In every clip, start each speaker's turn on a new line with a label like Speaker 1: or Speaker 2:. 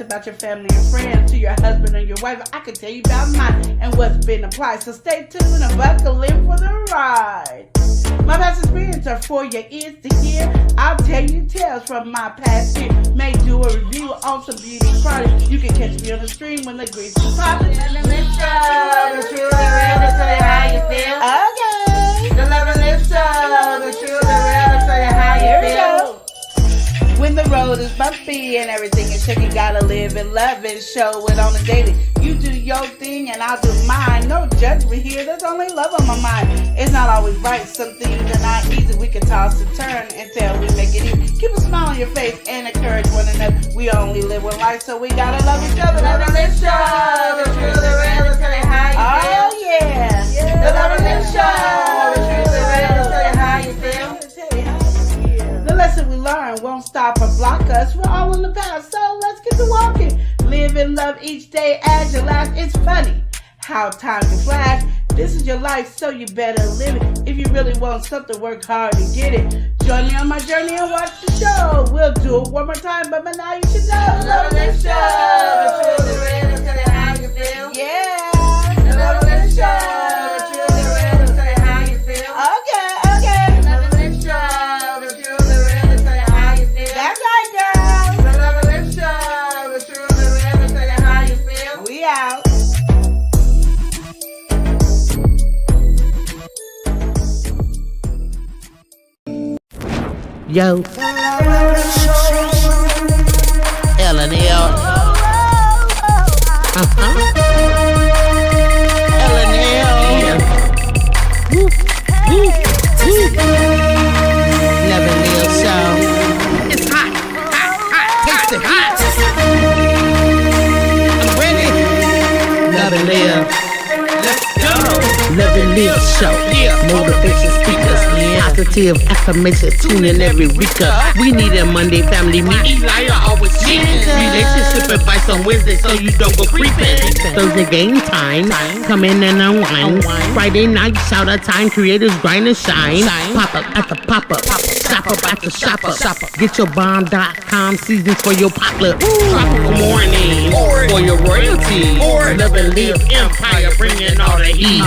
Speaker 1: ask about your family and friends, to your husband and your wife, I can tell you about mine and what's been applied. So stay tuned and buckle in for the ride. My past experience are for your ears to hear. I'll tell you tales from my past year. May do a review on some beauty products. You can catch me on the stream when the grease is popping.
Speaker 2: The Lift Show, the truth, the real, to tell you how you feel.
Speaker 1: Okay.
Speaker 2: The Love and Lift Show, the truth, the real, to tell you how you feel.
Speaker 1: When the road is bumpy and everything is shaky, gotta live and love and show it on the daily. You do your thing and I'll do mine. No judgment here, there's only love on my mind. It's not always right, some things are not easy. We can toss and turn until we make it easy. Keep a smile on your face and encourage one another. We only live one life, so we gotta love each other.
Speaker 2: The Love and Lift Show, the truth, the real, to tell you how you feel.
Speaker 1: Oh yeah.
Speaker 2: The Love and Lift Show, the truth, the real, to tell you how you feel.
Speaker 1: The lesson we learn won't stop or block us. We're all in the past, so let's get to walking. Live and love each day as your last. It's funny how time can flash. This is your life, so you better live it. If you really want something, work hard to get it. Join me on my journey and watch the show. We'll do it one more time, but by now you should know.
Speaker 2: The Love and Lift Show, the truth, the real, to tell you how you feel.
Speaker 1: Yeah.
Speaker 2: The Love and Lift Show, the truth, the real, to tell you how you feel.
Speaker 1: Okay, okay.
Speaker 2: The Love and Lift Show, the truth, the real, to tell you how you feel.
Speaker 1: That's right, girl.
Speaker 2: The Love and Lift Show, the truth, the real, to tell you how you feel.
Speaker 1: We out.
Speaker 3: Yo, L&L. L&L. Woo, woo, woo. L&L show. It's hot, hot, hot, taste it hot. I'm ready. L&L. Let's go. L&L show. Motivation speakers. Positive affirmations, tune in every week. We need a Monday family meeting. Elijah always cheating. Relationship advice on Wednesday so you don't go creeping. Thursday game time, come in and unwind. Friday night shout out time, creators grind and shine. Pop up at the pop up, shop up at the shop up. Get your bomb.com seasons for your potluck. Tropical morning for your royalty. Love and live empire, bringing all the heat.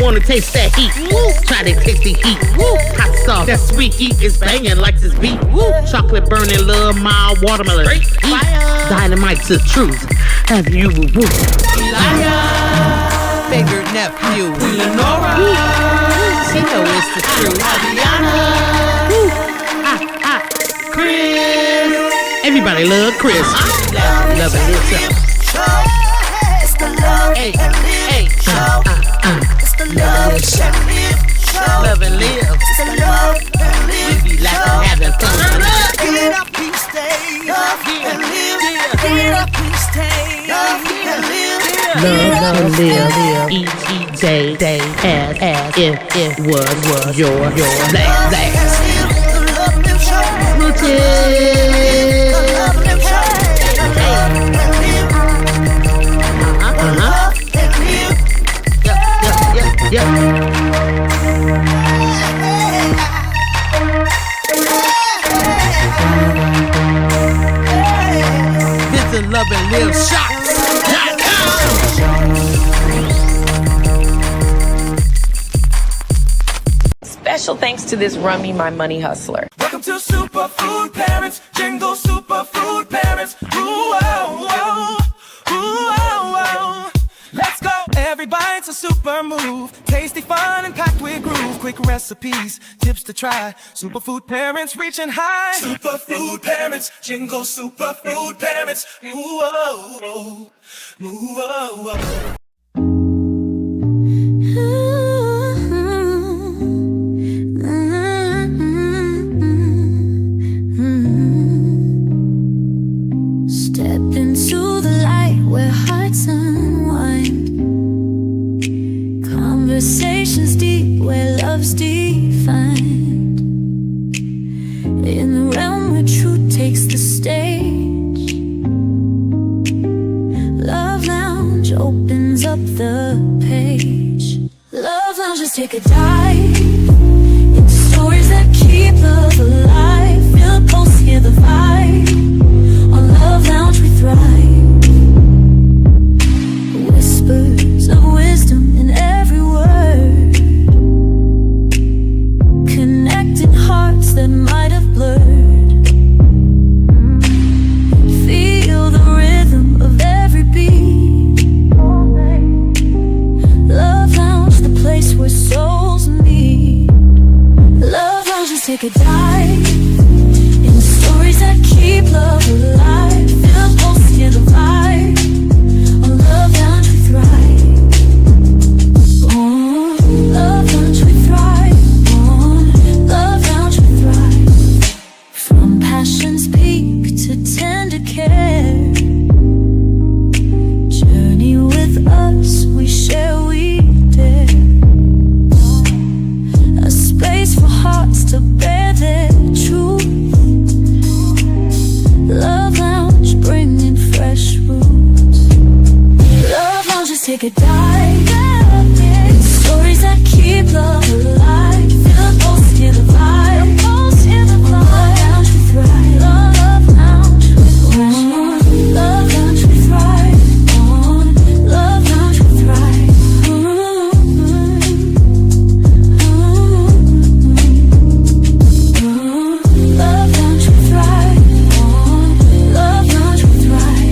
Speaker 3: Wanna taste that heat? Woo. Try to taste the heat. Woo. Hot sauce, that sweet heat is banging like this beat. Woo. Chocolate burning, love, mild watermelon. Dynamite's the truth. Have you woo? Elijah, favorite nephew, Lenora. She know it's the truth. Adriana, Chris. Everybody love Chris. Love it,
Speaker 4: It's the love and live show. It's the love and live show.
Speaker 3: Love and live.
Speaker 4: It's the love and live
Speaker 3: We be laughing, having fun.
Speaker 4: Get up, please stay. Love and live. Get up, please stay. Love and live.
Speaker 3: Love and live each day as if it was your last.
Speaker 4: The love and live show. The love and live show.
Speaker 3: This is Love and Live Shots.
Speaker 5: Special thanks to this Run Me My Money hustler.
Speaker 6: Welcome to Superfood Parents, Jingle Superfood Parents. Ooh, oh, oh, ooh, oh, oh. Let's go. Every bite's a super move. Tasty, fun, and packed with groove. Quick recipes, tips to try. Superfood Parents reaching high. Superfood Parents, Jingle Superfood Parents. Ooh, oh, oh, ooh, oh, oh.
Speaker 4: Step into the light where hearts unwind. Conversations deep where love's defined. In the realm where truth the page. Love Lounge, take a dive into stories that keep love alive. Feel the pulse, hear the vibe. On Love Lounge we thrive. Whispers of wisdom in every word, connecting hearts that might have blurred. Feel the rhythm of every beat. Love Lounge, the place where souls meet. Love Lounge, just take a dive in the stories that keep love alive. Feel the pulse, hear the vibe. On Love Lounge we thrive. On Love Lounge we thrive. On Love Lounge we thrive. From passion's peak to tender care, journey with us, we share, we dare. A space for hearts to bear their truth. Love Lounge, bringing fresh roots. Love Lounge, just take a dive in stories that keep love alive. Feel the pulse, hear the vibe. Love Lounge we thrive. Love Lounge with fresh roots. Love Lounge we thrive. On Love Lounge we thrive. Love Lounge we thrive. On Love Lounge we thrive.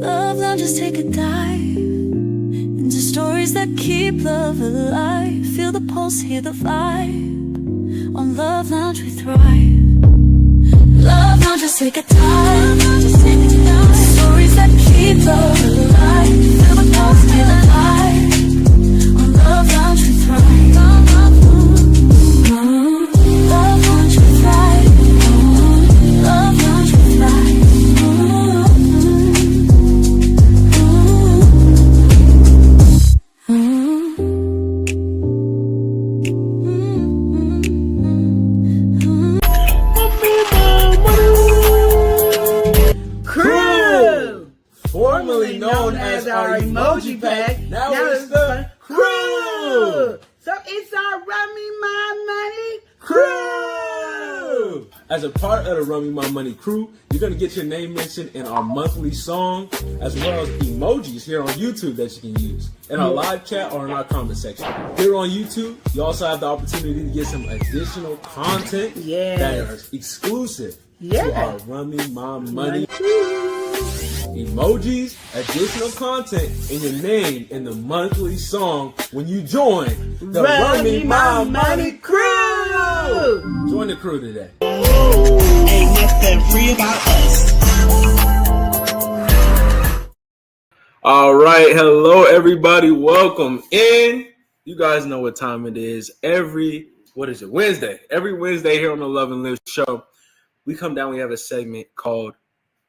Speaker 4: Love Lounge, just take a dive into stories that keep love alive. Feel the pulse, hear the vibe. On Love Lounge we thrive. Love Lounge, just take a dive. Stories that keep love alive. Feel the pulse, hear the vibe. On Love Lounge we thrive. Love Lounge we thrive. Love Lounge we thrive.
Speaker 1: Crew!
Speaker 2: Formerly known as our emoji pack, now it's the crew.
Speaker 1: So it's our Rummy My Money
Speaker 2: Crew! As a part of the Rummy My Money crew, you're going to get your name mentioned in our monthly song, as well as emojis here on YouTube that you can use in our live chat or in our comment section. Here on YouTube, you also have the opportunity to get some additional content that is exclusive to our Rummy My Money emojis, additional content, and your name in the monthly song when you join the Rummy My Money crew. Join the crew today.
Speaker 3: Ain't nothing free about us.
Speaker 2: All right, hello everybody, welcome in. You guys know what time it is. Wednesday. Every Wednesday here on the Love and Live show, we come down, we have a segment called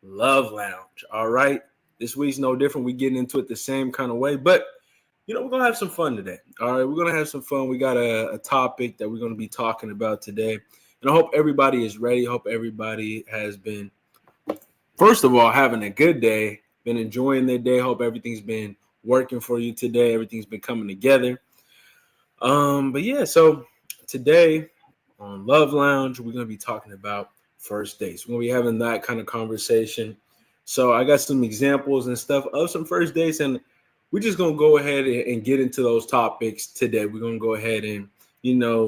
Speaker 2: Love Lounge. All right, this week's no different. We getting into it the same kind of way, but we're gonna have some fun today. All right, we're gonna have some fun. We got a topic that we're gonna be talking about today, and I hope everybody is ready. I hope everybody has been, first of all, having a good day, been enjoying their day. Hope everything's been working for you today. Everything's been coming together. But yeah, so today on Love Lounge, we're gonna be talking about first dates. We're gonna be having that kind of conversation. So I got some examples and stuff of some first dates, and we're just gonna go ahead and get into those topics today. We're gonna go ahead and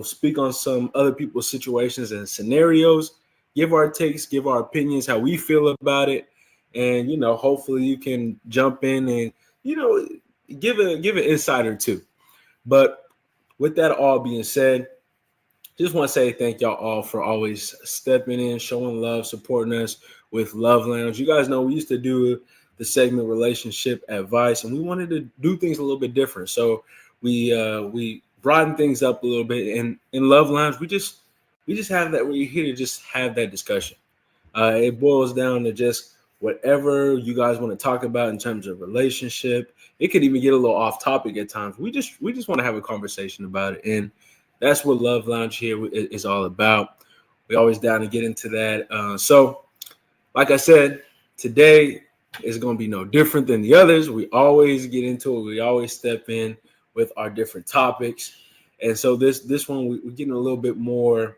Speaker 2: speak on some other people's situations and scenarios, give our takes, give our opinions, how we feel about it, and hopefully you can jump in and give an insight or two. But with that all being said, just want to say thank y'all all for always stepping in, showing love, supporting us with Love Lounge. You guys know we used to do the segment Relationship Advice, and we wanted to do things a little bit different. So we broadened things up a little bit. And in Love Lounge, we just have that. We're here to just have that discussion. It boils down to just whatever you guys want to talk about in terms of relationship. It could even get a little off topic at times. We just want to have a conversation about it. And That's what Love Lounge here is all about. We're always down to get into that. So, like I said, today is going to be no different than the others. We always get into it. We always step in with our different topics. And so this one, we're getting a little bit more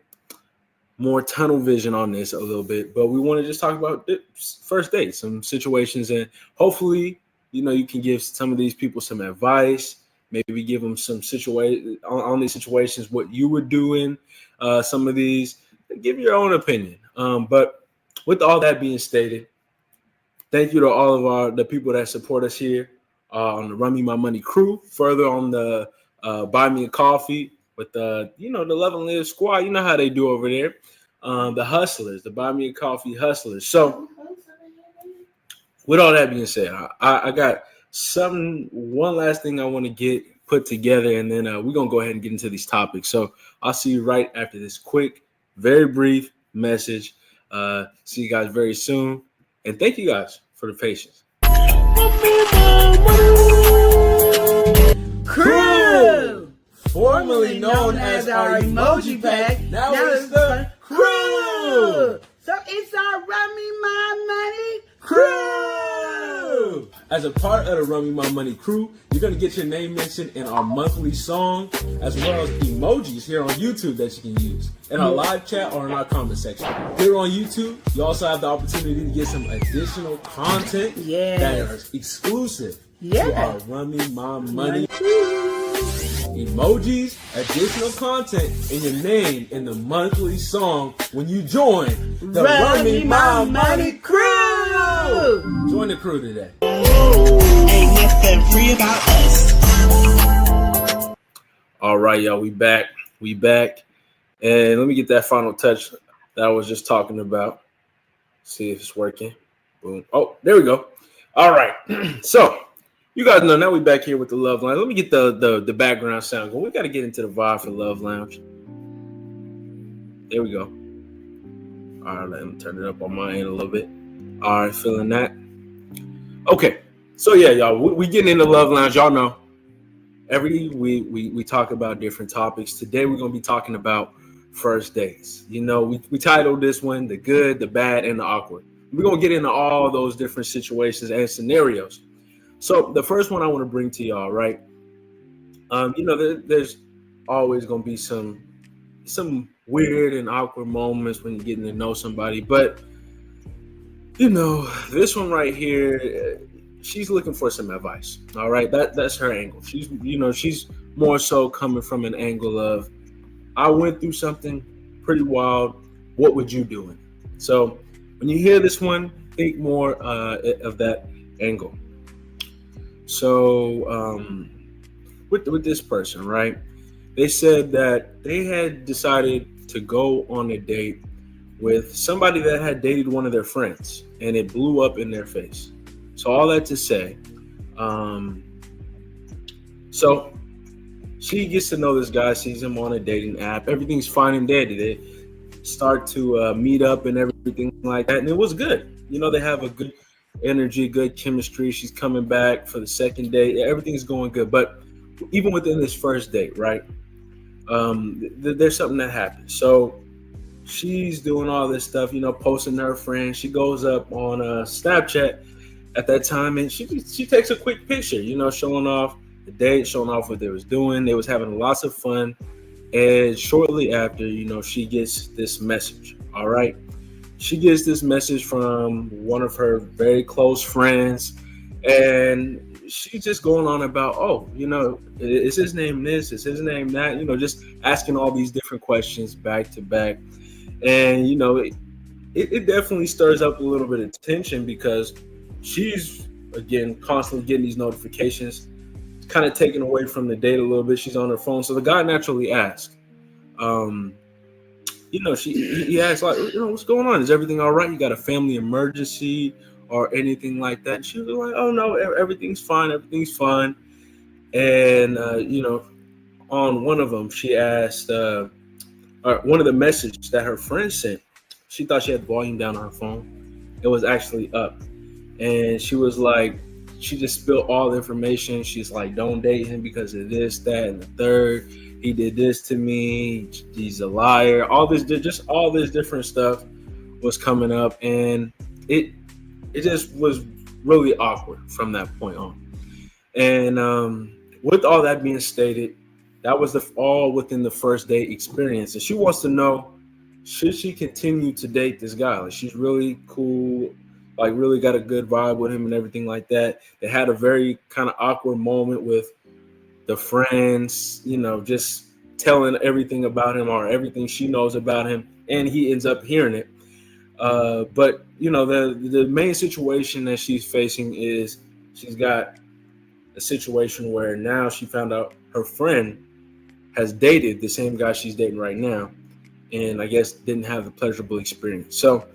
Speaker 2: tunnel vision on this a little bit. But we want to just talk about first dates, some situations. And hopefully, you can give some of these people some advice. Maybe give them some situation on these situations, what you were doing, some of these. Give your own opinion. But with all that being stated, thank you to all of the people that support us here on the Run Me My Money crew. Further on the Buy Me a Coffee with the Love and Live squad. You know how they do over there. The hustlers, the Buy Me a Coffee hustlers. So with all that being said, I got one last thing I want to get put together, and then we're going to go ahead and get into these topics. So I'll see you right after this quick, very brief message. See you guys very soon. And thank you guys for the patience.
Speaker 1: Crew!
Speaker 2: Formerly known as our emoji pack. Now it's the crew.
Speaker 1: So it's our Run Me My Money
Speaker 2: Crew. As a part of the Run Me My Money crew, you're going to get your name mentioned in our monthly song, as well as emojis here on YouTube that you can use in our live chat or in our comment section. Here on YouTube, you also have the opportunity to get some additional content that is exclusive to our Run Me My Money emojis, additional content, and your name in the monthly song when you join the Run Me My Money crew. Join the crew today.
Speaker 3: Ain't nothing free about us.
Speaker 2: All right, y'all, we back. And let me get that final touch that I was just talking about. See if it's working. Boom. Oh, there we go. All right. So you guys know now we back here with the Love Lounge. Let me get the background sound going. We got to get into the vibe for Love Lounge. There we go. All right, let me turn it up on my end a little bit. All right, feeling that. Okay, so yeah, y'all, we getting into Love Lounge. Y'all know every week we talk about different topics. Today we're gonna be talking about first dates. We titled this one "The Good, the Bad, and the Awkward." We're gonna get into all those different situations and scenarios. So the first one I want to bring to y'all, right? There's always gonna be some weird and awkward moments when you're getting to know somebody, but this one right here, she's looking for some advice. All right, that's her angle. She's more so coming from an angle of, I went through something pretty wild. What would you do? So when you hear this one, think more of that angle. So with this person, right? They said that they had decided to go on a date with somebody that had dated one of their friends, and it blew up in their face. So all that to say, so she gets to know this guy, sees him on a dating app. Everything's fine and dandy. They start to meet up and everything like that, and it was good. They have a good energy, good chemistry. She's coming back for the second date. Everything's going good. But even within this first date, right, there's something that happens. So she's doing all this stuff, posting her friends. She goes up on Snapchat at that time, and she takes a quick picture, showing off the date, showing off what they was doing. They was having lots of fun. And shortly after, she gets this message. All right. She gets this message from one of her very close friends, and she's just going on about, is his name this? Is his name that? Just asking all these different questions back to back. And, it definitely stirs up a little bit of tension because she's, again, constantly getting these notifications, kind of taken away from the date a little bit. She's on her phone. So the guy naturally asks, he asked, like, what's going on? Is everything all right? You got a family emergency or anything like that? And she was like, oh, no, everything's fine. Everything's fine. And, on one of them, she asked, one of the messages that her friend sent, she thought she had volume down on her phone. It was actually up. And she was like, she just spilled all the information. She's like, don't date him because of this, that, and the third. He did this to me. He's a liar. All this different stuff was coming up, and it just was really awkward from that point on. And with all that being stated, that was all within the first date experience. And she wants to know, should she continue to date this guy? Like, she's really cool, like really got a good vibe with him and everything like that. They had a very kind of awkward moment with the friends, you know, just telling everything about him or everything she knows about him, and he ends up hearing it. But you know, the main situation that she's facing is she's got a situation where now she found out her friend has dated the same guy she's dating right now, and I guess didn't have the pleasurable experience. So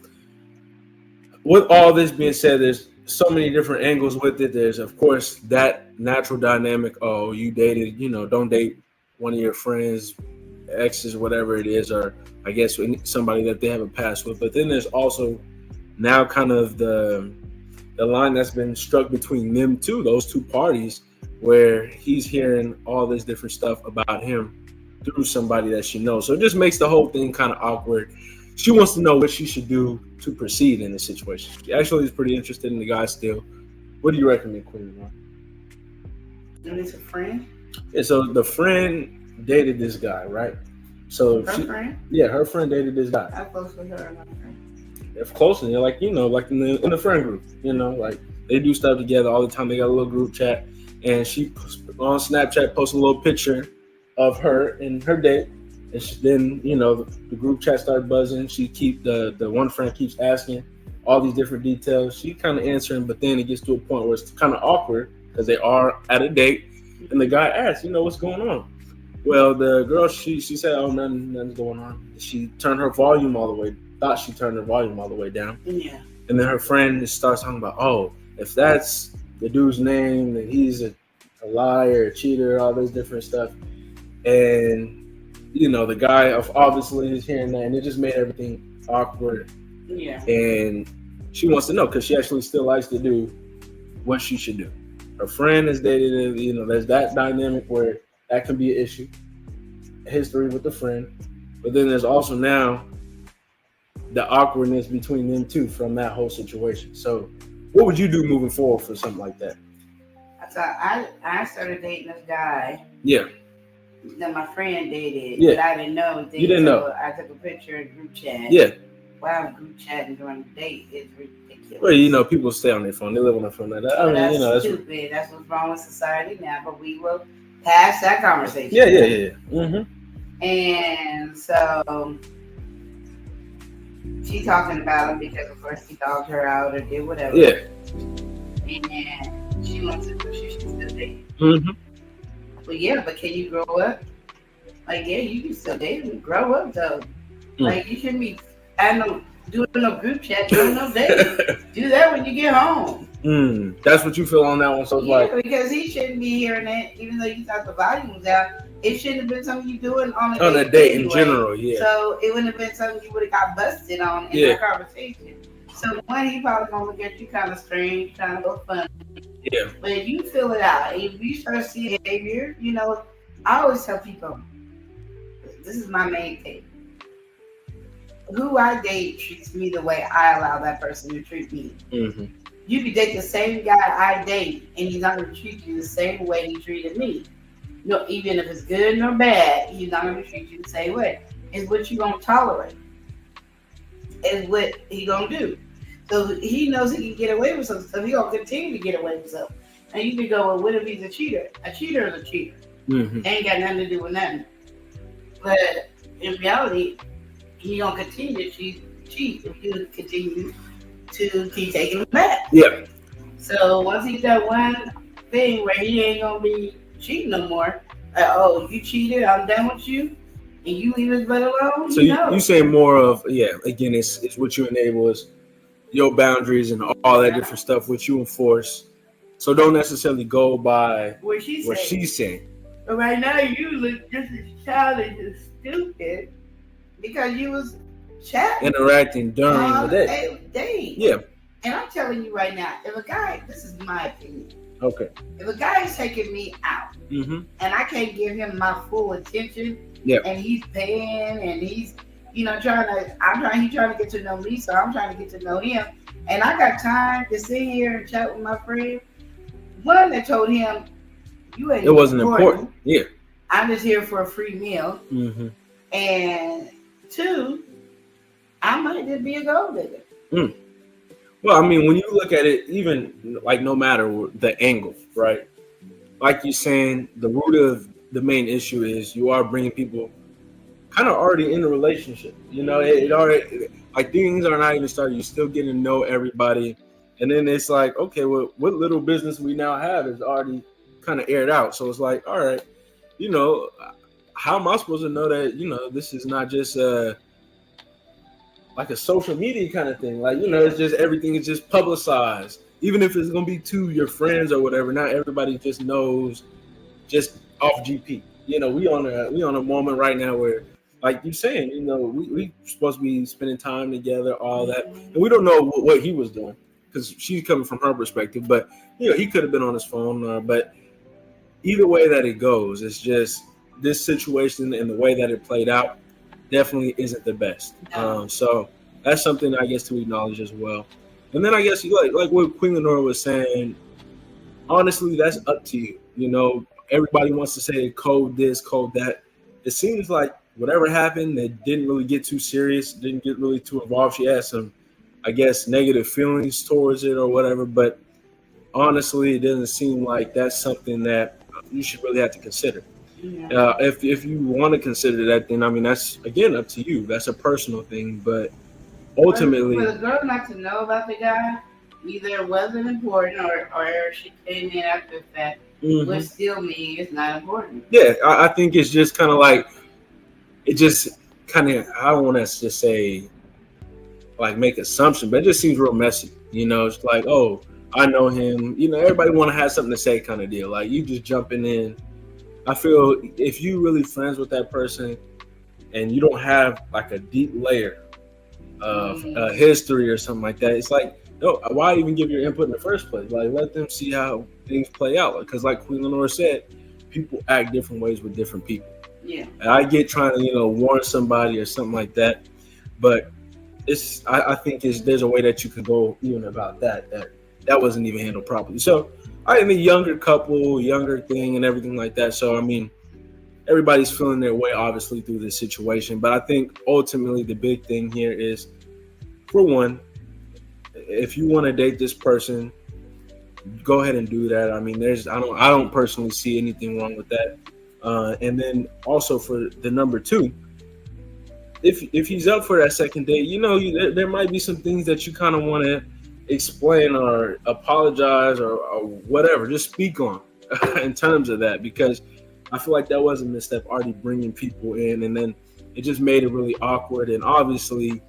Speaker 2: with all this being said, there's so many different angles with it. There's, of course, that natural dynamic. Oh, you dated, you know, don't date one of your friends, exes, whatever it is, or I guess somebody that they have a past with. But then there's also now kind of the line that's been struck between them two, those two parties, where he's hearing all this different stuff about him through somebody that she knows. So it just makes the whole thing kind of awkward. She wants to know what she should do to proceed in this situation. She actually is pretty interested in the guy still. What do you recommend, Queen?
Speaker 1: And it's a friend?
Speaker 2: Yeah, so the friend dated this guy, right? So
Speaker 1: Her friend?
Speaker 2: Yeah, her friend dated this guy.
Speaker 1: How close with her and her friend?
Speaker 2: They're close, and they're like, you know, like in the friend group, you know, like they do stuff together all the time. They got a little group chat, and she on Snapchat posts a little picture of her and her date. And then, you know, the group chat started buzzing. She the one friend keeps asking all these different details. She kind of answering, but then it gets to a point where it's kind of awkward because they are at a date, and the guy asks, you know, what's going on? Well, the girl, she said, oh, nothing's going on. She turned her volume all the way. Thought she turned her volume all the way down.
Speaker 1: Yeah.
Speaker 2: And then her friend starts talking about, oh, if that's the dude's name, then he's a liar, a cheater, all this different stuff. And you know, the guy obviously is hearing that, and it just made everything awkward.
Speaker 1: Yeah.
Speaker 2: And she wants to know because she actually still likes to do what she should do. Her friend has dated him, you know, there's that dynamic where that can be an issue, history with the friend. But then there's also now the awkwardness between them two from that whole situation. So what would you do moving forward for something like that?
Speaker 1: So I started dating this guy.
Speaker 2: Yeah.
Speaker 1: That my friend dated,
Speaker 2: Yeah.
Speaker 1: but I didn't know.
Speaker 2: You didn't know.
Speaker 1: I took a picture in group chat.
Speaker 2: Yeah.
Speaker 1: Wow, group chatting during the date is ridiculous.
Speaker 2: Well, you know, people stay on their phone. They live on their phone. I mean,
Speaker 1: That's
Speaker 2: you know, that's
Speaker 1: stupid. That's what's wrong with society now. But we will pass that conversation.
Speaker 2: Yeah. Mm-hmm.
Speaker 1: And so she talking about him because of course he dogged her out or did whatever.
Speaker 2: Yeah.
Speaker 1: And she wants to know she should still date.
Speaker 2: Mm-hmm.
Speaker 1: Well, yeah, but can you grow up? Like, yeah, you can still date and grow up though. Like, you shouldn't be doing no group chat, doing no dating. Do that when you get home.
Speaker 2: That's what you feel on that one. So it's like,
Speaker 1: because he shouldn't be hearing that, even though you thought the volume was out. It shouldn't have been something you doing on
Speaker 2: a date in general, yeah.
Speaker 1: So it wouldn't have been something you would have got busted on in that conversation. So one, he probably gonna look at you kind of strange, trying to look funny.
Speaker 2: Yeah.
Speaker 1: But if you fill it out, if you start seeing behavior, you know, I always tell people, this is my main thing. Who I date treats me the way I allow that person to treat me.
Speaker 2: Mm-hmm.
Speaker 1: You could date the same guy I date, and he's not going to treat you the same way he treated me. No, even if it's good or bad, he's not going to treat you the same way. It's what you're going to tolerate. It's what he's going to do. So he knows he can get away with some stuff. He's going to continue to get away with stuff. And you can go, well, what if he's a cheater? A cheater is a cheater.
Speaker 2: Mm-hmm.
Speaker 1: Ain't got nothing to do with nothing. But in reality, he's going to continue to cheat if you continue to keep taking him back.
Speaker 2: Yeah.
Speaker 1: So once he done one thing where he ain't going to be cheating no more, oh, you cheated, I'm done with you, and you leave his butt alone.
Speaker 2: So you say more of, again, it's what you enable is your boundaries and all that different stuff, which you enforce. So don't necessarily go by
Speaker 1: what she's saying. But right now you look just as childish and stupid because you was chatting.
Speaker 2: Interacting during the day.
Speaker 1: Day.
Speaker 2: Yeah.
Speaker 1: And I'm telling you right now, if a guy, this is my opinion,
Speaker 2: Okay.
Speaker 1: if a guy is taking me out
Speaker 2: Mm-hmm.
Speaker 1: and I can't give him my full attention,
Speaker 2: Yeah.
Speaker 1: and he's paying and he's, he's trying to get to know me, so I'm trying to get to know him. And I got time to sit here and chat with my friend. One that told him, you ain't
Speaker 2: It wasn't important. Yeah.
Speaker 1: I'm just here for a free meal.
Speaker 2: Mm-hmm.
Speaker 1: And two, I might just be a gold digger.
Speaker 2: Well, I mean, when you look at it, even like no matter the angle, right? Like you're saying, the root of the main issue is you are bringing people kind of already in a relationship. It already, like, things are not even started. You're still getting to know everybody. And then it's like, okay, well, what little business we now have is already kind of aired out. So it's like, all right, how am I supposed to know that, this is not just like a social media kind of thing. Like, it's just everything is just publicized. Even if it's going to be to your friends or whatever, not everybody just knows just off GP. We on a moment right now where, like you're saying, we supposed to be spending time together, all that. And we don't know what he was doing because she's coming from her perspective. But, he could have been on his phone. But either way that it goes, it's just this situation and the way that it played out definitely isn't the best. So that's something I guess to acknowledge as well. And then I guess like what Queen Lenora was saying, honestly, that's up to you. Everybody wants to say code this, code that. It seems like whatever happened, they didn't really get too serious, didn't get really too involved. She had some, I guess, negative feelings towards it or whatever. But honestly, it doesn't seem like that's something that you should really have to consider. Yeah. If you want to consider that, then I mean that's again up to you. That's a personal thing, but ultimately,
Speaker 1: for the girl not to know about the guy, either it wasn't important or she came in after the fact, which still means it's not important.
Speaker 2: Yeah, I think it's just kind of like it just kind of I don't want to just say like make assumption, but it just seems real messy. It's like, oh, I know him. Everybody want to have something to say, kind of deal. Like you just jumping in. I feel if you really friends with that person and you don't have like a deep layer of history or something like that, it's like, no, why even give your input in the first place? Like, let them see how things play out. Because like Queen Lenora said, people act different ways with different people.
Speaker 1: Yeah.
Speaker 2: And I get trying to, warn somebody or something like that. But I think there's a way that you could go even about that wasn't even handled properly. So I mean, younger couple, younger thing and everything like that. So, I mean, everybody's feeling their way, obviously, through this situation. But I think ultimately the big thing here is, for one, if you want to date this person, go ahead and do that. I mean, I don't personally see anything wrong with that. And then also for the number two, if he's up for that second date, there might be some things that you kind of want to explain or apologize or whatever, just speak on in terms of that, because I feel like that was a misstep, already bringing people in, and then it just made it really awkward. And obviously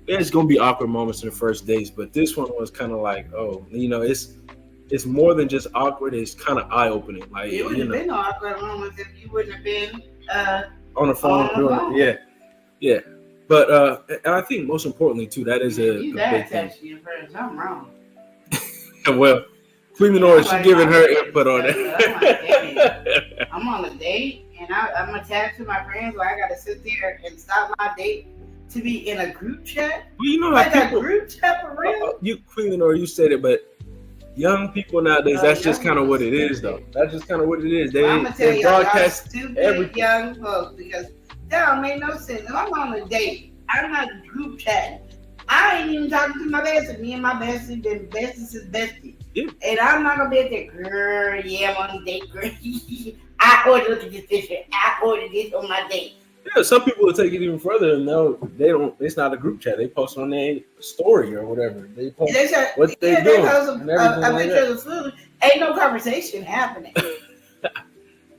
Speaker 2: there's going to be awkward moments in the first dates, but this one was kind of like, oh, it's more than just awkward, it's kind of eye-opening. Like,
Speaker 1: it would have been awkward moments if you wouldn't have been
Speaker 2: on the phone. Yeah. But and I think most importantly too, that is a big thing.
Speaker 1: I'm wrong.
Speaker 2: Well, Queen Lenora, she's giving her input on it.
Speaker 1: I'm on a date and I'm attached to my friends, where I got to sit there and stop my date to be in a group chat.
Speaker 2: Well,
Speaker 1: like a group chat for real.
Speaker 2: Queen Lenora, you said it, but young people nowadays, that's just kind of what it is, though. That's just kind of what it is.
Speaker 1: I'm gonna tell
Speaker 2: broadcast
Speaker 1: stupid
Speaker 2: everything.
Speaker 1: Young folks, because that don't make no sense. If I'm on a date, I'm not group chatting. I ain't even talking to my bestie. Me and my bestie been bestie since bestie.
Speaker 2: Yeah.
Speaker 1: And I'm not gonna be at that, girl, yeah, I'm on a date, girl. I ordered this picture. I ordered this on my date.
Speaker 2: Yeah, some people will take it even further and it's not a group chat. They post on their story or whatever. They post what they're doing.
Speaker 1: A picture of the food. Ain't no conversation happening.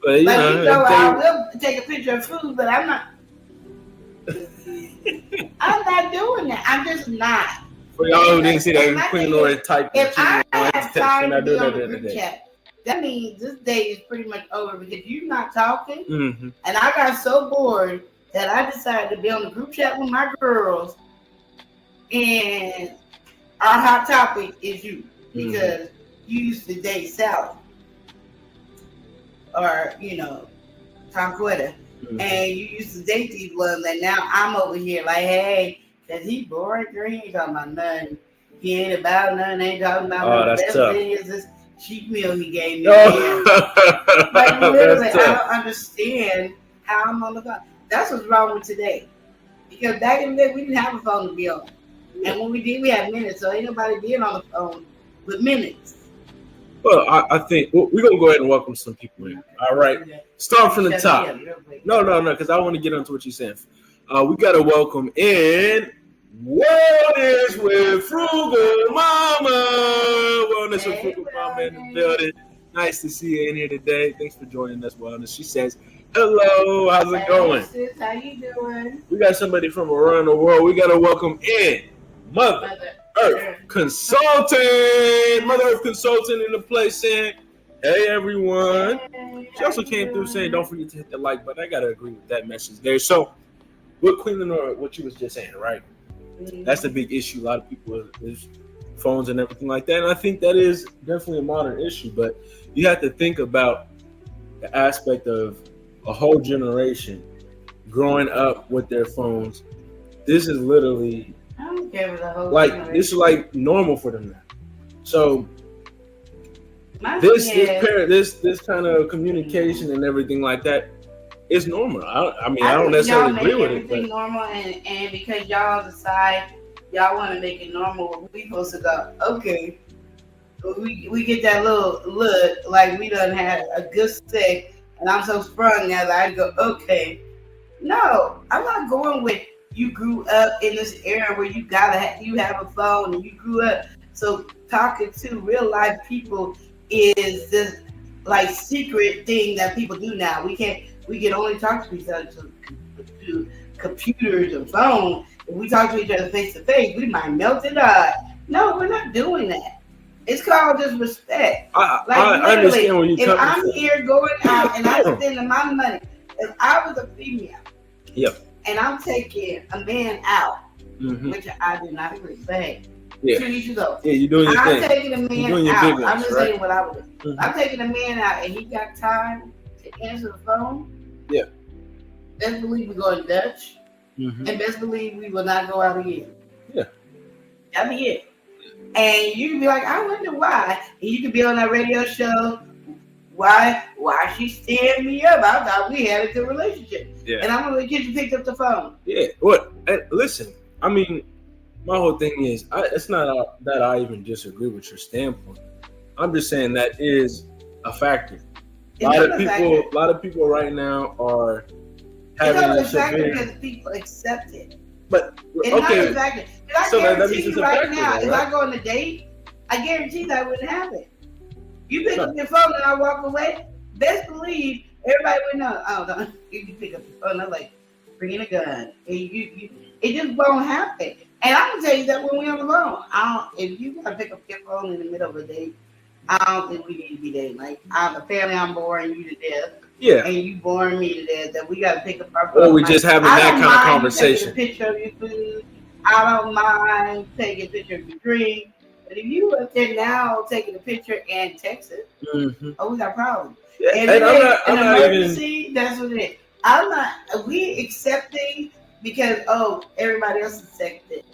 Speaker 2: But
Speaker 1: I will take a picture of food, but I'm not. I'm not doing that. I'm just not.
Speaker 2: For y'all who didn't see that, Queen Lenora typed.
Speaker 1: If I have time to be on the group chat, that means this day is pretty much over, because you're not talking.
Speaker 2: Mm-hmm.
Speaker 1: And I got so bored that I decided to be on the group chat with my girls. And our hot topic is you because you used to date Sally or Tom Quitter, and you used to date these ones, and now I'm over here like, hey, cause he boring, girl. He ain't talking about nothing. He ain't about nothing. Ain't talking about nothing.
Speaker 2: That's
Speaker 1: Best
Speaker 2: tough.
Speaker 1: thing is this cheap meal he gave me.
Speaker 2: Oh.
Speaker 1: Like literally,
Speaker 2: That's
Speaker 1: I
Speaker 2: tough.
Speaker 1: don't understand how I'm on the phone. That's what's wrong with today. Because back in the day, we didn't have a phone to be on. And when we did, we had minutes. So ain't nobody being on the phone with minutes.
Speaker 2: Well, I think we're going to go ahead and welcome some people in. All right. Start from the top. No, because I want to get into what you're saying. We got to welcome in What is with Frugal Mama? Wellness with Frugal Mama in the building. Nice to see you in here today. Thanks for joining us, Wellness. She says, hello, how's it going?
Speaker 1: Sis, how you doing?
Speaker 2: We got somebody from around the world. We got to welcome in Mother Earth Consulting. Mother Earth Consulting in the place saying, hey, everyone. She also came through saying, don't forget to hit the like button. I got to agree with that message there. So, with Queen Lenore, what you was just saying, right? That's the big issue. A lot of people is phones and everything like that. And I think that is definitely a modern issue. But you have to think about the aspect of a whole generation growing up with their phones. This is literally
Speaker 1: I don't care for the whole
Speaker 2: this is like normal for them now. So this kind of communication and everything like that is normal. I mean, I don't necessarily agree with it.
Speaker 1: But normal, and because y'all decide y'all want to make it normal, we supposed to go, okay. We get that little look like we done had a good stick, and I'm so sprung that I go, okay. No, I'm not going with you grew up in this era where you have a phone and you grew up. So talking to real life people is this like secret thing that people do now. We can only talk to each other to computers and phones. If we talk to each other face to face, we might melt it up. No, we're not doing that. It's called disrespect.
Speaker 2: I understand where you're coming from.
Speaker 1: If I'm here going out and I'm spending my money, if I was a female, and I'm taking a man out, which I do not agree, but hey, to each his own.
Speaker 2: Yeah, you're doing your thing.
Speaker 1: I'm taking a man out. I'm just saying what I would do. I'm taking a man out and he got time to answer the phone.
Speaker 2: Yeah.
Speaker 1: Best believe we're going Dutch. And best believe we will not go out again.
Speaker 2: Yeah.
Speaker 1: That'd be it. And you can be like, I wonder why. And you can be on that radio show. Why she staring me up? I thought we had a good relationship.
Speaker 2: Yeah.
Speaker 1: And I'm gonna get you picked up the phone.
Speaker 2: Yeah. What? Listen, I mean, my whole thing is, it's not that I even disagree with your standpoint. I'm just saying that is a factor. A lot of people right now are having a
Speaker 1: factor because people accept it.
Speaker 2: But
Speaker 1: it's not a factor. I guarantee you right now, if I go on a date, I guarantee that wouldn't happen. You pick up your phone and I walk away, best believe everybody would know. Oh, no, you pick up your phone, I'm like, bringing a gun. It just won't happen. And I'm gonna tell you that when we're on the phone, if you gotta pick up your phone in the middle of a date, I don't think we need to be dating. Like, apparently I'm boring you to death.
Speaker 2: Yeah.
Speaker 1: And you boring me to death. That we gotta pick up our phone.
Speaker 2: Or we just having that kind of conversation.
Speaker 1: Taking a picture of your food. I don't mind taking a picture of your drink. But if you up there now taking a picture and text it, we got problems.
Speaker 2: Yeah.
Speaker 1: And I'm not emergency, that's what it is. We accepting because everybody else accepts it.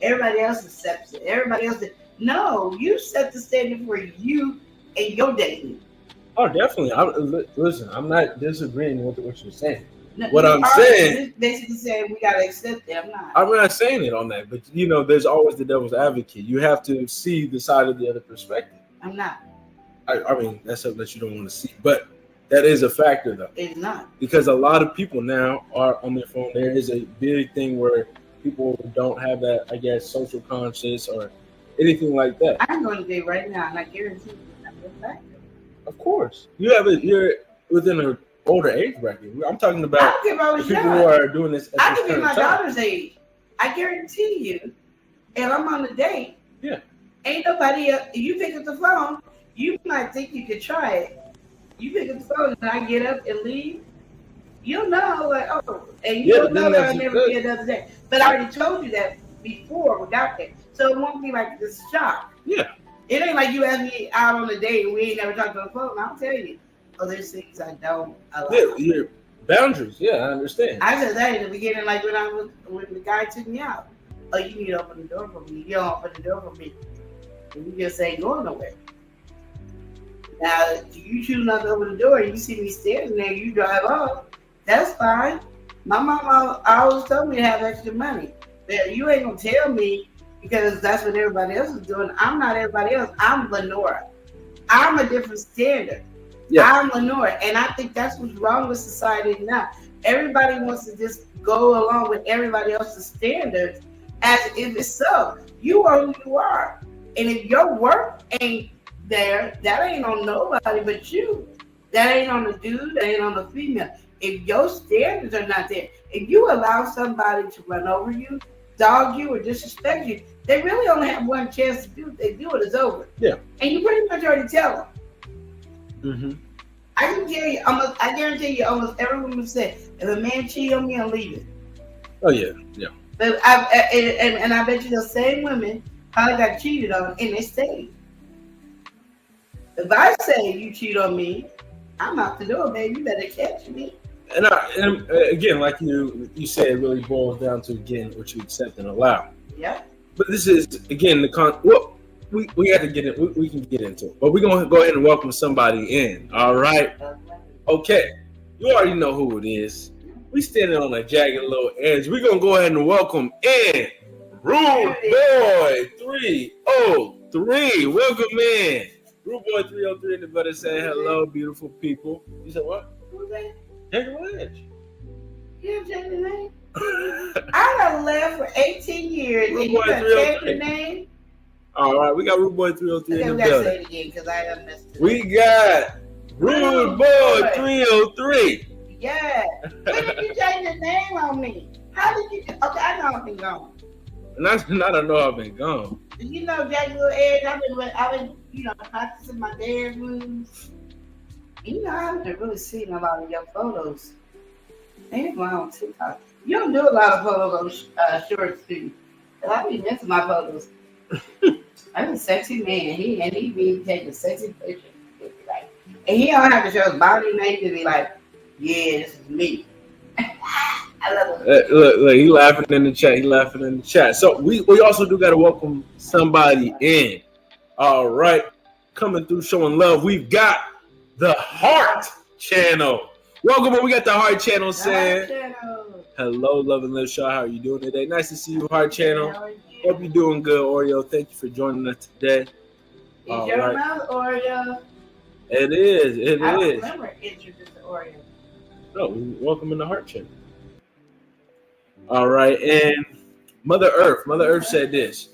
Speaker 1: Everybody else accepts it. Everybody else no, you set the standard for you and your dating.
Speaker 2: Oh, definitely. Listen, I'm not disagreeing with what you're saying.
Speaker 1: No,
Speaker 2: what I'm saying,
Speaker 1: basically saying we gotta accept it.
Speaker 2: I'm not saying it on that, but there's always the devil's advocate. You have to see the side of the other perspective.
Speaker 1: I'm not.
Speaker 2: I mean, that's something that you don't want to see, but that is a factor, though.
Speaker 1: It's not,
Speaker 2: because a lot of people now are on their phone. There is a big thing where people don't have that, I guess, social conscious or anything like that.
Speaker 1: I'm going to do right now, and I guarantee you that's a factor.
Speaker 2: Of course, you're within an older age bracket. I'm talking about people who are doing this.
Speaker 1: I could be my daughter's age. I guarantee you. And I'm on a date.
Speaker 2: Yeah.
Speaker 1: Ain't nobody else. You pick up the phone. You might think you could try it. You pick up the phone and I get up and leave. You'll know, and you'll know that I'll never be another day. But I already told you that before without that. So it won't be like this shock.
Speaker 2: Yeah.
Speaker 1: It ain't like you ask me out on a date and we ain't never talked on the phone. I'll tell you. Oh, there's things I don't allow.
Speaker 2: Yeah, your boundaries. Yeah, I understand.
Speaker 1: I said that in the beginning, like when the guy took me out. Oh, you need to open the door for me. You don't open the door for me. And you just ain't going nowhere. Now, you choose not to open the door and you see me standing there, you drive off. That's fine. My mama always told me to have extra money. But you ain't gonna tell me because that's what everybody else is doing. I'm not everybody else. I'm Lenora. I'm a different standard.
Speaker 2: Yeah.
Speaker 1: I'm Lenora. And I think that's what's wrong with society now. Everybody wants to just go along with everybody else's standards as if it's so. You are who you are. And if your work ain't there, that ain't on nobody but you. That ain't on the dude, that ain't on the female. If your standards are not there, if you allow somebody to run over you, dog you, or disrespect you, they really only have one chance to do it. They do it, it's over.
Speaker 2: Yeah.
Speaker 1: And you pretty much already tell them.
Speaker 2: Mm-hmm.
Speaker 1: I can tell you, I guarantee you, almost every woman said, if a man cheat on me, I'm leaving.
Speaker 2: Oh yeah, yeah.
Speaker 1: But I bet you those same women probably got cheated on and they stayed. If I say you cheat on me, I'm out the door, baby. You better catch me.
Speaker 2: And again, like you said, it really boils down to again what you accept and allow.
Speaker 1: Yeah.
Speaker 2: But this is again we have to get it. We can get into it, but we're gonna go ahead and welcome somebody in. All right. Okay. You already know who it is. We standing on a jagged little edge. We're gonna go ahead and welcome in Rude Boy 303. Welcome in. Rude Boy 303 in the butter saying hello, beautiful people. You said what?
Speaker 1: Who's that?
Speaker 2: Jagged little edge.
Speaker 1: You changed the name? I done left for 18 years
Speaker 2: Rude
Speaker 1: and you
Speaker 2: Boy
Speaker 1: done
Speaker 2: 303.
Speaker 1: changed the name?
Speaker 2: All right, we got Rude Boy 303
Speaker 1: Okay,
Speaker 2: in
Speaker 1: we
Speaker 2: the
Speaker 1: gotta say
Speaker 2: building.
Speaker 1: it again because I done missed it.
Speaker 2: We got Rude Boy 303.
Speaker 1: Yeah. When did you change the name on me? How did you? Okay, I know I've been gone.
Speaker 2: And I don't know I've been gone.
Speaker 1: You know, Jack Little Edge, I've been, practicing my dance moves. You know, I haven't really seen a lot of your photos. Maybe my on TikTok. You don't do a lot of photos on shorts, do you? I be missing my photos. I'm a sexy man. He be taking sexy pictures. And he don't have to show his body name to be like, yeah, this is me. I love it.
Speaker 2: Look, he laughing in the chat. So we also do got to welcome somebody in. All right. Coming through showing love. We've got the Heart Channel. Welcome. We got the Heart Channel saying, hello, Love and Live Show. How are you doing today? Nice to see you, Heart Channel. Hope you're doing good, Oreo. Thank you for joining us today.
Speaker 1: Is your mouth Oreo?
Speaker 2: It is.
Speaker 1: I don't remember introducing Oreo.
Speaker 2: No, welcome in the Heart Channel. All right, and Mother Earth said this.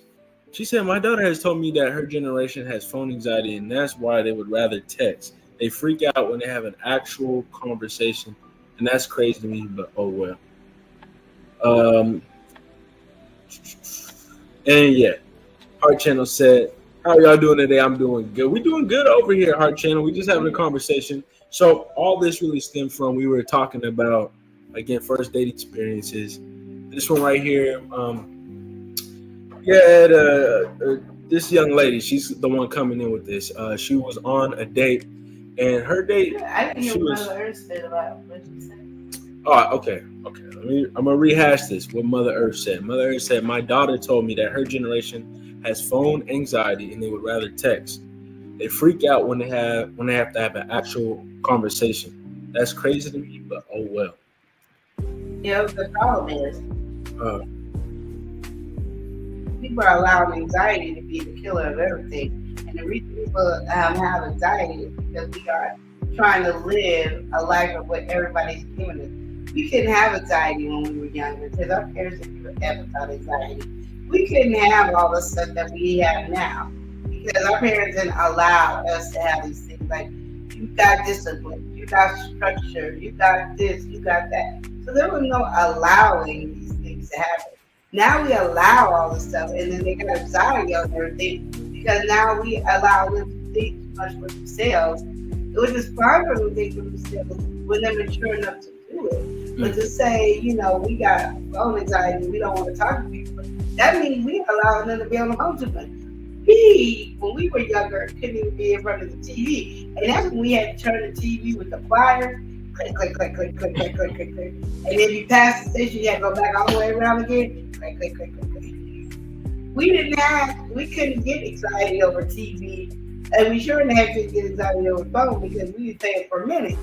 Speaker 2: She said, my daughter has told me that her generation has phone anxiety, and that's why they would rather text. They freak out when they have an actual conversation, and that's crazy to me, but oh well. And yeah, Heart Channel said, how y'all doing today? I'm doing good. We're doing good over here, Heart Channel. We're just having a conversation. So all this really stemmed from, we were talking about, again, first date experiences. This one right here, this young lady, she's the one coming in with this. She was on a date, and her date,
Speaker 1: I didn't hear what Mother Earth said about what you said.
Speaker 2: Oh, okay. I'm gonna rehash this. What Mother Earth said. Mother Earth said, my daughter told me that her generation has phone anxiety and they would rather text. They freak out when they have to have an actual conversation. That's crazy to me, but oh well.
Speaker 1: Yeah, the problem is people are allowing anxiety to be the killer of everything. And the reason people have anxiety is because we are trying to live a life of what everybody's giving us. We couldn't have anxiety when we were younger because our parents didn't give us ever anxiety. We couldn't have all the stuff that we have now because our parents didn't allow us to have these things like you got discipline, you got structure, you got this, you got that. So there was no allowing these things to happen. Now we allow all this stuff and then they get anxiety on everything because now we allow them to think too much for themselves, which is fine for them to think for themselves when they're mature enough to do it. But to say, we got phone anxiety, we don't want to talk to people. That means we allowing them to be on the phone too much. When we were younger, couldn't even be in front of the TV. And that's when we had to turn the TV with the pliers. Click, click, click, click, click, click, click, click, click. And if you pass the station, you had to go back all the way around again. Click, click, click, click, click. We couldn't get anxiety over TV. And we sure didn't have to get anxiety over phone because we was paying per minute.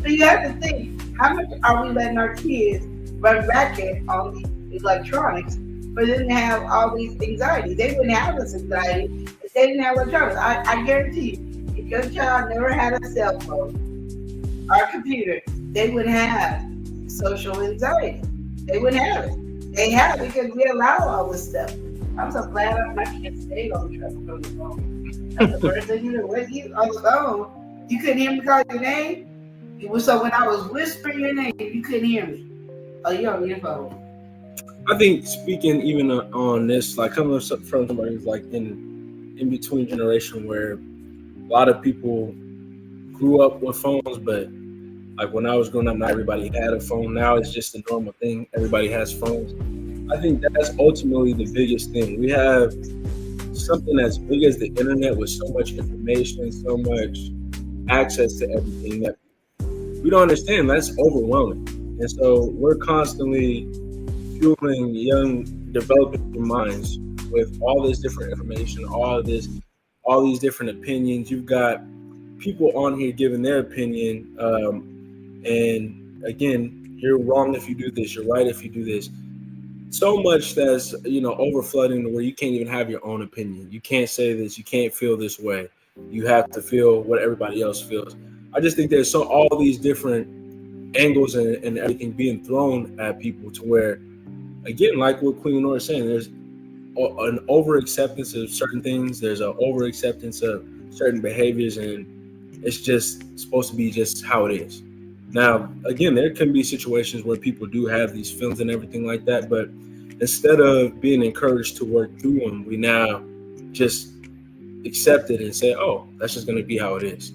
Speaker 1: So you have to think, how much are we letting our kids run racket on the electronics for them to have all these anxieties? They wouldn't have this anxiety if they didn't have electronics. I guarantee you, if your child never had a cell phone or a computer, they wouldn't have social anxiety. They wouldn't have it. They have it because we allow all this stuff. I'm so glad my kids stayed on the truck from the phone. That's the first thing you know. When you on the phone, you couldn't hear me call your name. So when I was whispering your name, you couldn't hear me. Oh, you're on your phone.
Speaker 2: I think speaking even on this, like coming from somebody who's like in between generation where a lot of people grew up with phones, but like when I was growing up, not everybody had a phone. Now it's just a normal thing. Everybody has phones. I think that's ultimately the biggest thing. We have something as big as the internet with so much information, so much access to everything that we don't understand. That's overwhelming. And so we're constantly fueling young developing minds with all this different information, all these different opinions. You've got people on here giving their opinion. And again, you're wrong if you do this, you're right if you do this. So much that's, over flooding to where you can't even have your own opinion. You can't say this, you can't feel this way. You have to feel what everybody else feels. I just think there's all these different angles and everything being thrown at people to where, again, like what Queen Nora is saying, there's an over acceptance of certain things. There's an over acceptance of certain behaviors, and it's just supposed to be just how it is. Now, again, there can be situations where people do have these feelings and everything like that, but instead of being encouraged to work through them, we now just accept it and say, oh, that's just going to be how it is.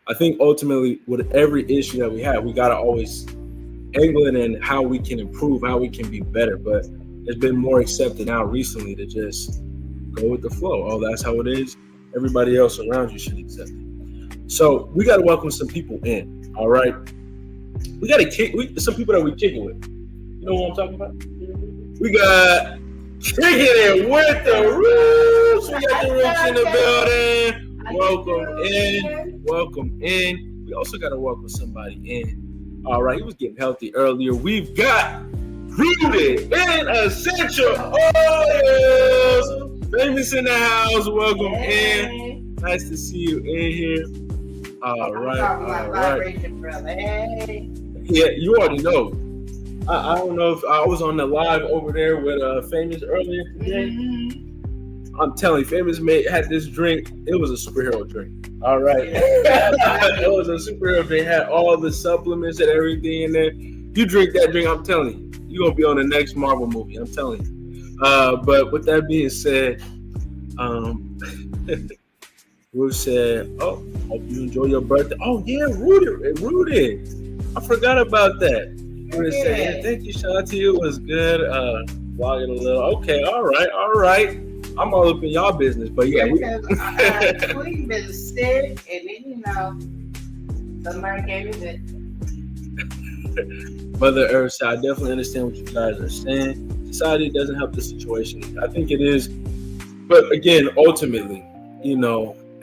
Speaker 2: I think ultimately with every issue that we have, we got to always angle it in how we can improve, how we can be better. But there's been more accepted now recently to just go with the flow. Oh, that's how it is. Everybody else around you should accept it. So we got to welcome some people in. All right. We got to some people that we kick it with. You know what I'm talking about? We got kicking it with the Roots. We got the Roots in the building. Welcome in. We also got to welcome somebody in. All right, he was getting healthy earlier. We've got Rooted in Essential Oils. Famous in the house. Welcome in. Nice to see you in here. All right.
Speaker 1: Hey.
Speaker 2: Yeah, you already know. I don't know if I was on the live over there with Famous earlier today. Mm-hmm. I'm telling you, Famous had this drink. It was a superhero drink. All right. It was a superhero drink. Had all the supplements and everything in there. You drink that drink, I'm telling you, you're going to be on the next Marvel movie. I'm telling you. But with that being said, Ruth said, oh, hope you enjoy your birthday. Oh, yeah, Rooted. I forgot about that. Ruth said, thank you, Shanti. It was good. Vlogging a little. Okay, all right. I'm all up in y'all business, but yeah.
Speaker 1: We've been sick, and then, somebody gave me that.
Speaker 2: Mother Earth said, I definitely understand what you guys are saying. Society doesn't help the situation. I think it is. But again, ultimately,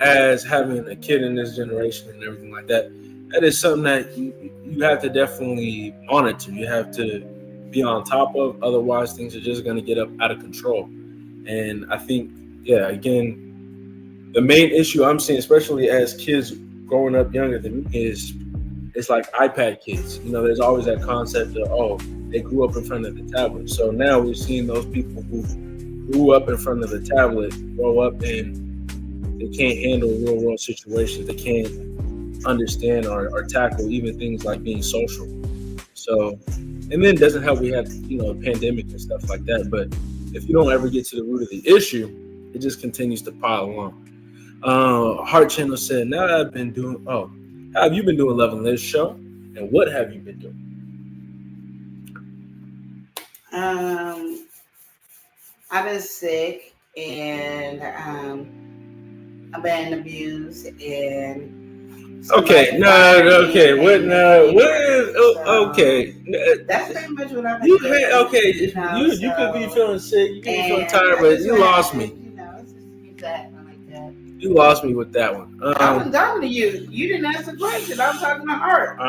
Speaker 2: as having a kid in this generation and everything like that, that is something that you have to definitely monitor. You have to be on top of. Otherwise, things are just going to get out of control. And I think, again, the main issue I'm seeing, especially as kids growing up younger than me, is it's like iPad kids. There's always that concept of, they grew up in front of the tablet. So now we're seeing those people who grew up in front of the tablet grow up and they can't handle real world situations. They can't understand or tackle even things like being social. So, and then it doesn't help we have, a pandemic and stuff like that. But if you don't ever get to the root of the issue, it just continues to pile on. Heart Channel said, now that I've been doing, how have you been doing Love and Live show? And what have you been doing?
Speaker 1: I've been sick and I've been abused and.
Speaker 2: Okay, okay. What is okay?
Speaker 1: That's pretty much what I've been
Speaker 2: You
Speaker 1: doing.
Speaker 2: okay?
Speaker 1: You know,
Speaker 2: You could be feeling sick. You could be feeling
Speaker 1: and
Speaker 2: tired, but you lost me.
Speaker 1: You know, it's just exactly like that.
Speaker 2: You lost me with that one.
Speaker 1: I was talking to you. You didn't answer the question. I was talking to Hart.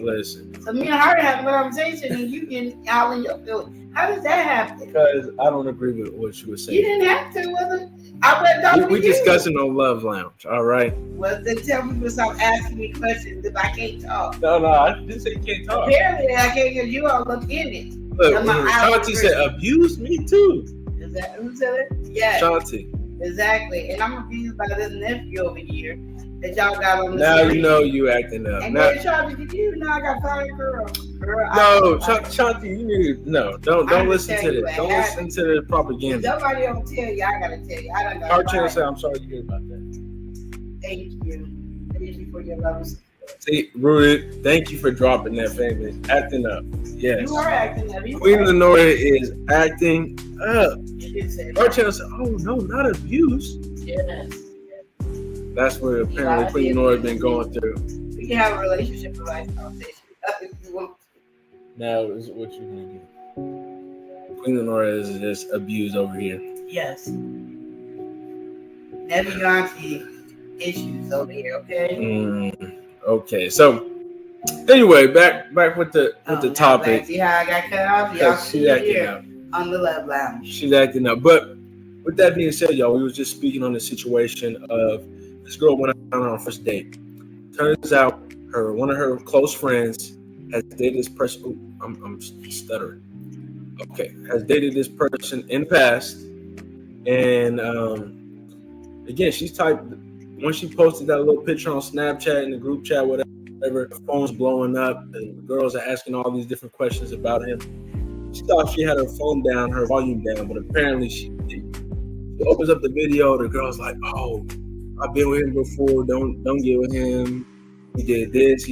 Speaker 2: Listen.
Speaker 1: So me and Hart have a conversation, and you getting out in your feelings. How does that happen?
Speaker 2: Because I don't agree with what you were saying.
Speaker 1: You didn't have to, was it? I wasn't talking to you.
Speaker 2: We discussing on Love Lounge, all right?
Speaker 1: Well, then tell me to stop asking me questions if I can't talk.
Speaker 2: No, I didn't say you can't talk.
Speaker 1: Apparently, I can't because you all look in it.
Speaker 2: Look, Shanti said abuse me too.
Speaker 1: Is that who said it? Yeah.
Speaker 2: Shanti.
Speaker 1: Exactly. And I'm abused by this nephew over here that y'all got on the
Speaker 2: Now
Speaker 1: screen.
Speaker 2: you know you acting up.
Speaker 1: And
Speaker 2: now,
Speaker 1: then Shanti, you know I got fired, girl.
Speaker 2: No, Shanti, you need don't listen to this. Don't listen to the
Speaker 1: If
Speaker 2: propaganda.
Speaker 1: nobody don't tell you, I gotta tell you. I don't know.
Speaker 2: Our channel said, I'm sorry to hear about that.
Speaker 1: Thank you. Thank you for your love.
Speaker 2: See, Rooted, thank you for dropping that famous acting up. Yes.
Speaker 1: You are acting up.
Speaker 2: Queen Lenora is acting up.
Speaker 1: Yes.
Speaker 2: Our channel said, oh no, not abuse.
Speaker 1: Yes.
Speaker 2: That's what apparently Queen Lenora has been going through.
Speaker 1: We can have a relationship advice conversation if you want.
Speaker 2: Now is what you need to do. Queen Lenora is just abused over here.
Speaker 1: Yes. Never auntie issues over here, okay?
Speaker 2: Okay, so anyway, back with the topic.
Speaker 1: See how I got cut off? Y'all
Speaker 2: She's acting
Speaker 1: here
Speaker 2: up.
Speaker 1: on the Love Lounge.
Speaker 2: She's acting up. But with that being said, y'all, we was just speaking on the situation of this girl went out on her first date. Turns out one of her close friends has dated this person. Ooh, I'm stuttering. Okay, has dated this person in the past, and again, she's typed. When she posted that little picture on Snapchat in the group chat, whatever, her phone's blowing up, and the girls are asking all these different questions about him. She thought she had her phone down, her volume down, but apparently she didn't. She opens up the video. The girl's like, "Oh, I've been with him before. Don't get with him. He did this,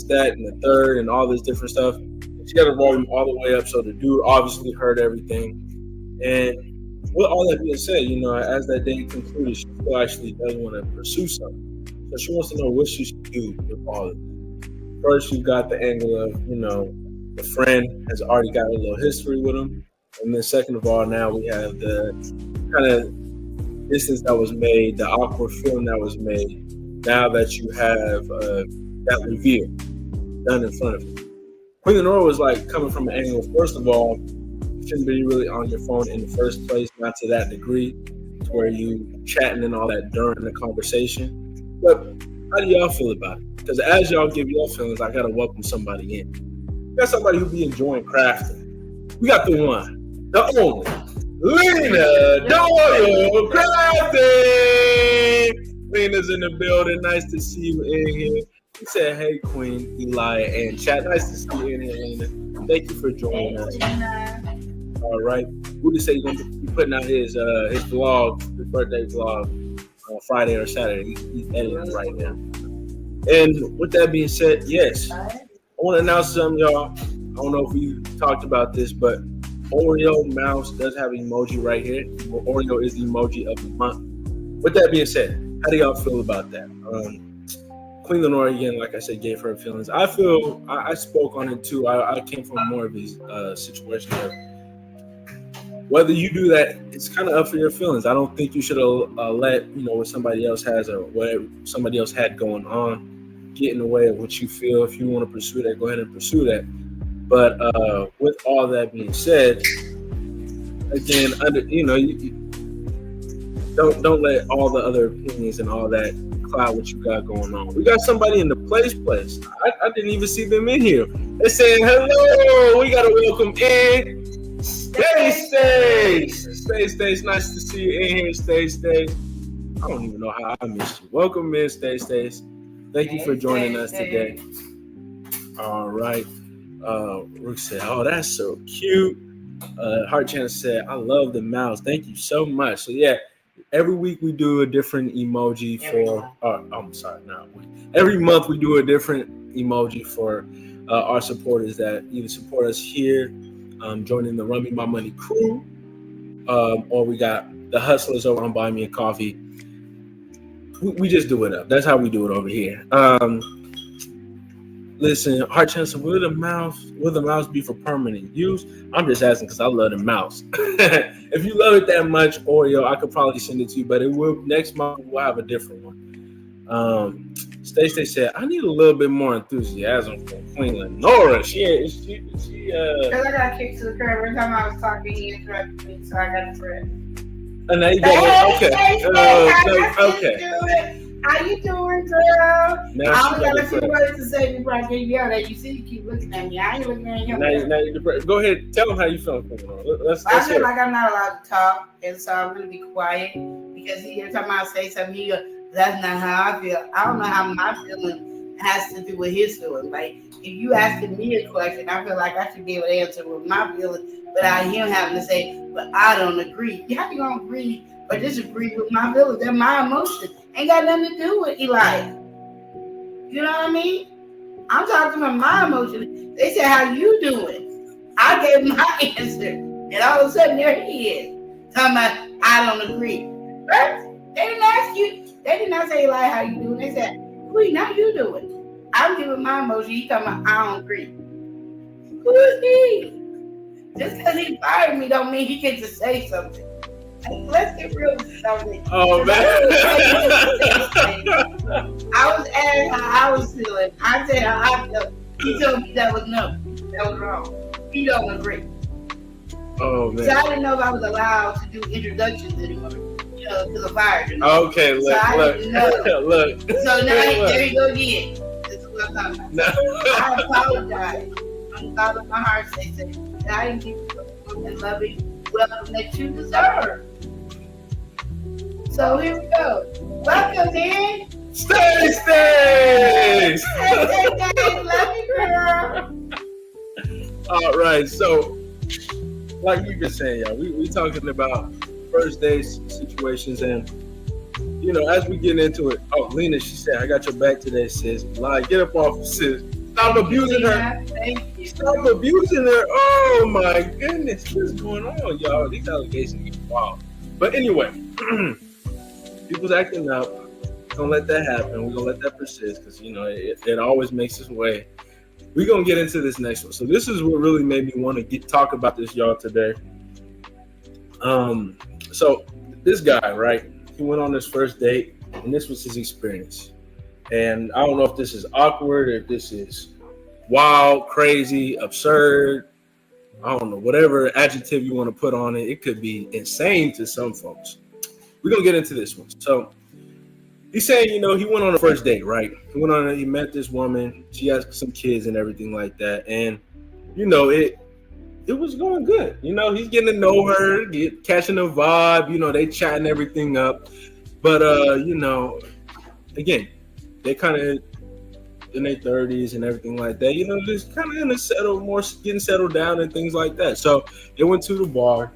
Speaker 2: that, and the third, and all this different stuff." She got her volume all the way up, so the dude obviously heard everything. And with all that being said, as that date concluded, she still actually does want to pursue something. So she wants to know what she should do with all of this. First, you've got the angle of, the friend has already got a little history with him. And then second of all, now we have the kind of distance that was made, the awkward feeling that was made, now that you have that reveal done in front of you. Queen Lenora was like coming from an angle, first of all, you shouldn't be really on your phone in the first place, not to that degree, to where you chatting and all that during the conversation. But how do y'all feel about it? Because as y'all give your feelings, I gotta welcome somebody in. We got somebody who be enjoying crafting. We got the one, the only, Lena Doyle Crafting. Lena's in the building. Nice to see you in here. He said, "Hey, Queen, Eli, and chat. Nice to see you in here, Lena. Thank you for joining us." All right. Woody said he's going to be putting out his vlog, his birthday vlog, on Friday or Saturday. He's editing right now. And with that being said, yes, I want to announce something, y'all. I don't know if we talked about this, but Oreo Mouse does have an emoji right here. Oreo is the emoji of the month. With that being said, how do y'all feel about that? Queen Lenora, again, like I said, gave her feelings. I feel I spoke on it too. I came from more of his situation of whether you do that, it's kind of up for your feelings. I don't think you should let what somebody else has or whatever somebody else had going on get in the way of what you feel. If you want to pursue that, go ahead and pursue that. But with all that being said, again, don't let all the other opinions and all that cloud what you got going on. We got somebody in the place. I didn't even see them in here. They're saying hello. We gotta welcome in Stace. Nice to see you in here, Stace. I don't even know how I missed you. Welcome in, Stace. Thank you for joining us today. All right. Rook said, "Oh, that's so cute." Heart Channel said, "I love the mouse. Thank you so much." So yeah, every week we do a different emoji for. Every month we do a different emoji for our supporters that either support us here, joining the Run Me My Money crew, or we got the hustlers over on Buy Me a Coffee. We just do it up. That's how we do it over here. Listen, Heart Chancellor, will the mouse be for permanent use? I'm just asking because I love the mouse. If you love it that much, Oreo, I could probably send it to you, but it will next month we'll have a different one. Stacey said, I need a little bit more enthusiasm from Queen Lenora. She
Speaker 1: Because I got kicked to the curb every time I was talking, he interrupted me, so I got the threat.
Speaker 2: And now you got it. Okay.
Speaker 1: How you doing, girl?
Speaker 2: Now
Speaker 1: I
Speaker 2: she
Speaker 1: only got
Speaker 2: got
Speaker 1: a few
Speaker 2: the
Speaker 1: words to say before I get yelled at. You see, you keep looking at me. I ain't looking at you.
Speaker 2: Now, go ahead. Tell them how you feeling. Let's
Speaker 1: I feel
Speaker 2: hear it.
Speaker 1: like I'm not allowed to talk, and so I'm going to be quiet because every time I say something, he goes, that's not how I feel. I don't know how my feeling has to do with his feeling. Like, if you asking me a question, I feel like I should be able to answer with my feeling without him having to say, but I don't agree. How you going to agree or disagree with my feelings? They're my emotions. Ain't got nothing to do with Eli. You know what I mean? I'm talking about my emotions. They said, how you doing? I gave my answer. And all of a sudden, there he is. Talking about, I don't agree. Right? They didn't ask you. They did not say, Eli, how you doing? They said, Queen, how you doing? I'm giving my emotion. He talking about, I don't agree. Who is he? Just because he fired me don't mean he gets to say something. Let's get real with something.
Speaker 2: Oh, man.
Speaker 1: I was asked how I was feeling. I said how I felt. He told me that was no. That was wrong. He don't agree.
Speaker 2: Oh, man.
Speaker 1: So I didn't know if I was allowed to do introductions anymore. You know, to the fire.
Speaker 2: Okay, look. Look.
Speaker 1: So now there you go again. This is what I'm talking about.
Speaker 2: No.
Speaker 1: I apologize. I'm out of my heart, they say. I didn't give you the warm and loving welcome that you deserve. So here we go. Welcome in.
Speaker 2: Stacey!
Speaker 1: Hey, love you, girl.
Speaker 2: All right, so like you've been saying, y'all, we talking about first days situations, and you know, as we get into it, oh, Lena, she said, I got your back today, sis. Lie, get up off of sis. Stop abusing her.
Speaker 1: Thank you.
Speaker 2: Stop abusing her. Oh my goodness, what's going on, y'all? These allegations are wild. But anyway, people's acting up. Don't let that happen. We're gonna let that persist because you know it always makes its way. We're gonna get into this next one. So this is what really made me want to talk about this, y'all, today. So this guy, right? He went on his first date, and this was his experience. And I don't know if this is awkward or if this is wild, crazy, absurd. I don't know, whatever adjective you want to put on it. It could be insane to some folks. We're gonna get into this one. So he's saying, you know, he went on a first date, right? He met this woman. She has some kids and everything like that. And, you know, it was going good. You know, he's getting to know her, catching the vibe. You know, they chatting everything up. But, you know, again, they kind of in their 30s and everything like that. You know, just kind of getting settled down and things like that. So they went to the bar.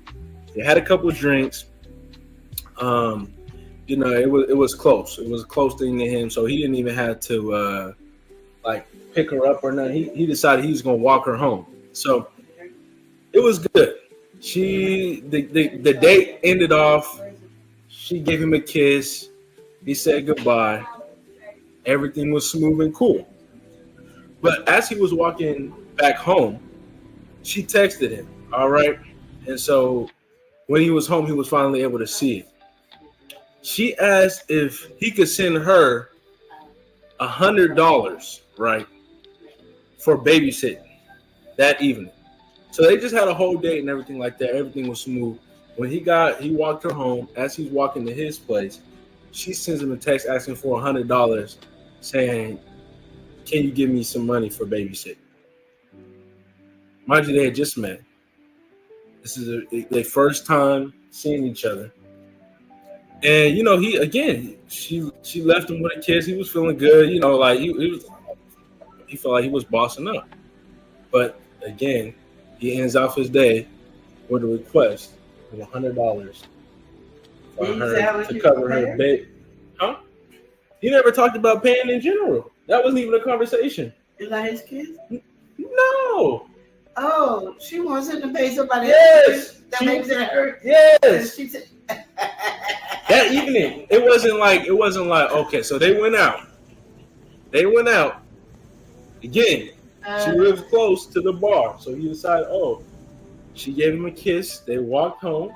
Speaker 2: They had a couple of drinks. You know, it was close. It was a close thing to him, so he didn't even have to like pick her up or nothing. He decided he was gonna walk her home. So it was good. The date ended off. She gave him a kiss. He said goodbye. Everything was smooth and cool. But as he was walking back home, she texted him. All right, and so when he was home, he was finally able to see it. She asked if he could send her $100, right, for babysitting that evening. So they just had a whole date and everything like that. Everything was smooth. When he walked her home. As he's walking to his place, she sends him a text asking for $100, saying, "Can you give me some money for babysitting?" Mind you, they had just met. This is their first time seeing each other. And you know, she left him with a kiss. He was feeling good, you know, like he felt like he was bossing up. But again, he ends off his day with a request of $100 for her to cover her baby. Huh? He never talked about paying in general. That wasn't even a conversation.
Speaker 1: Is that his kids?
Speaker 2: No.
Speaker 1: Oh, Oh, she wants him to pay somebody
Speaker 2: Yes.
Speaker 1: that makes it hurt.
Speaker 2: Yes.
Speaker 1: She said,
Speaker 2: That evening, it wasn't like okay, so they went out. Again, she lives close to the bar, so he decided, she gave him a kiss. They walked home.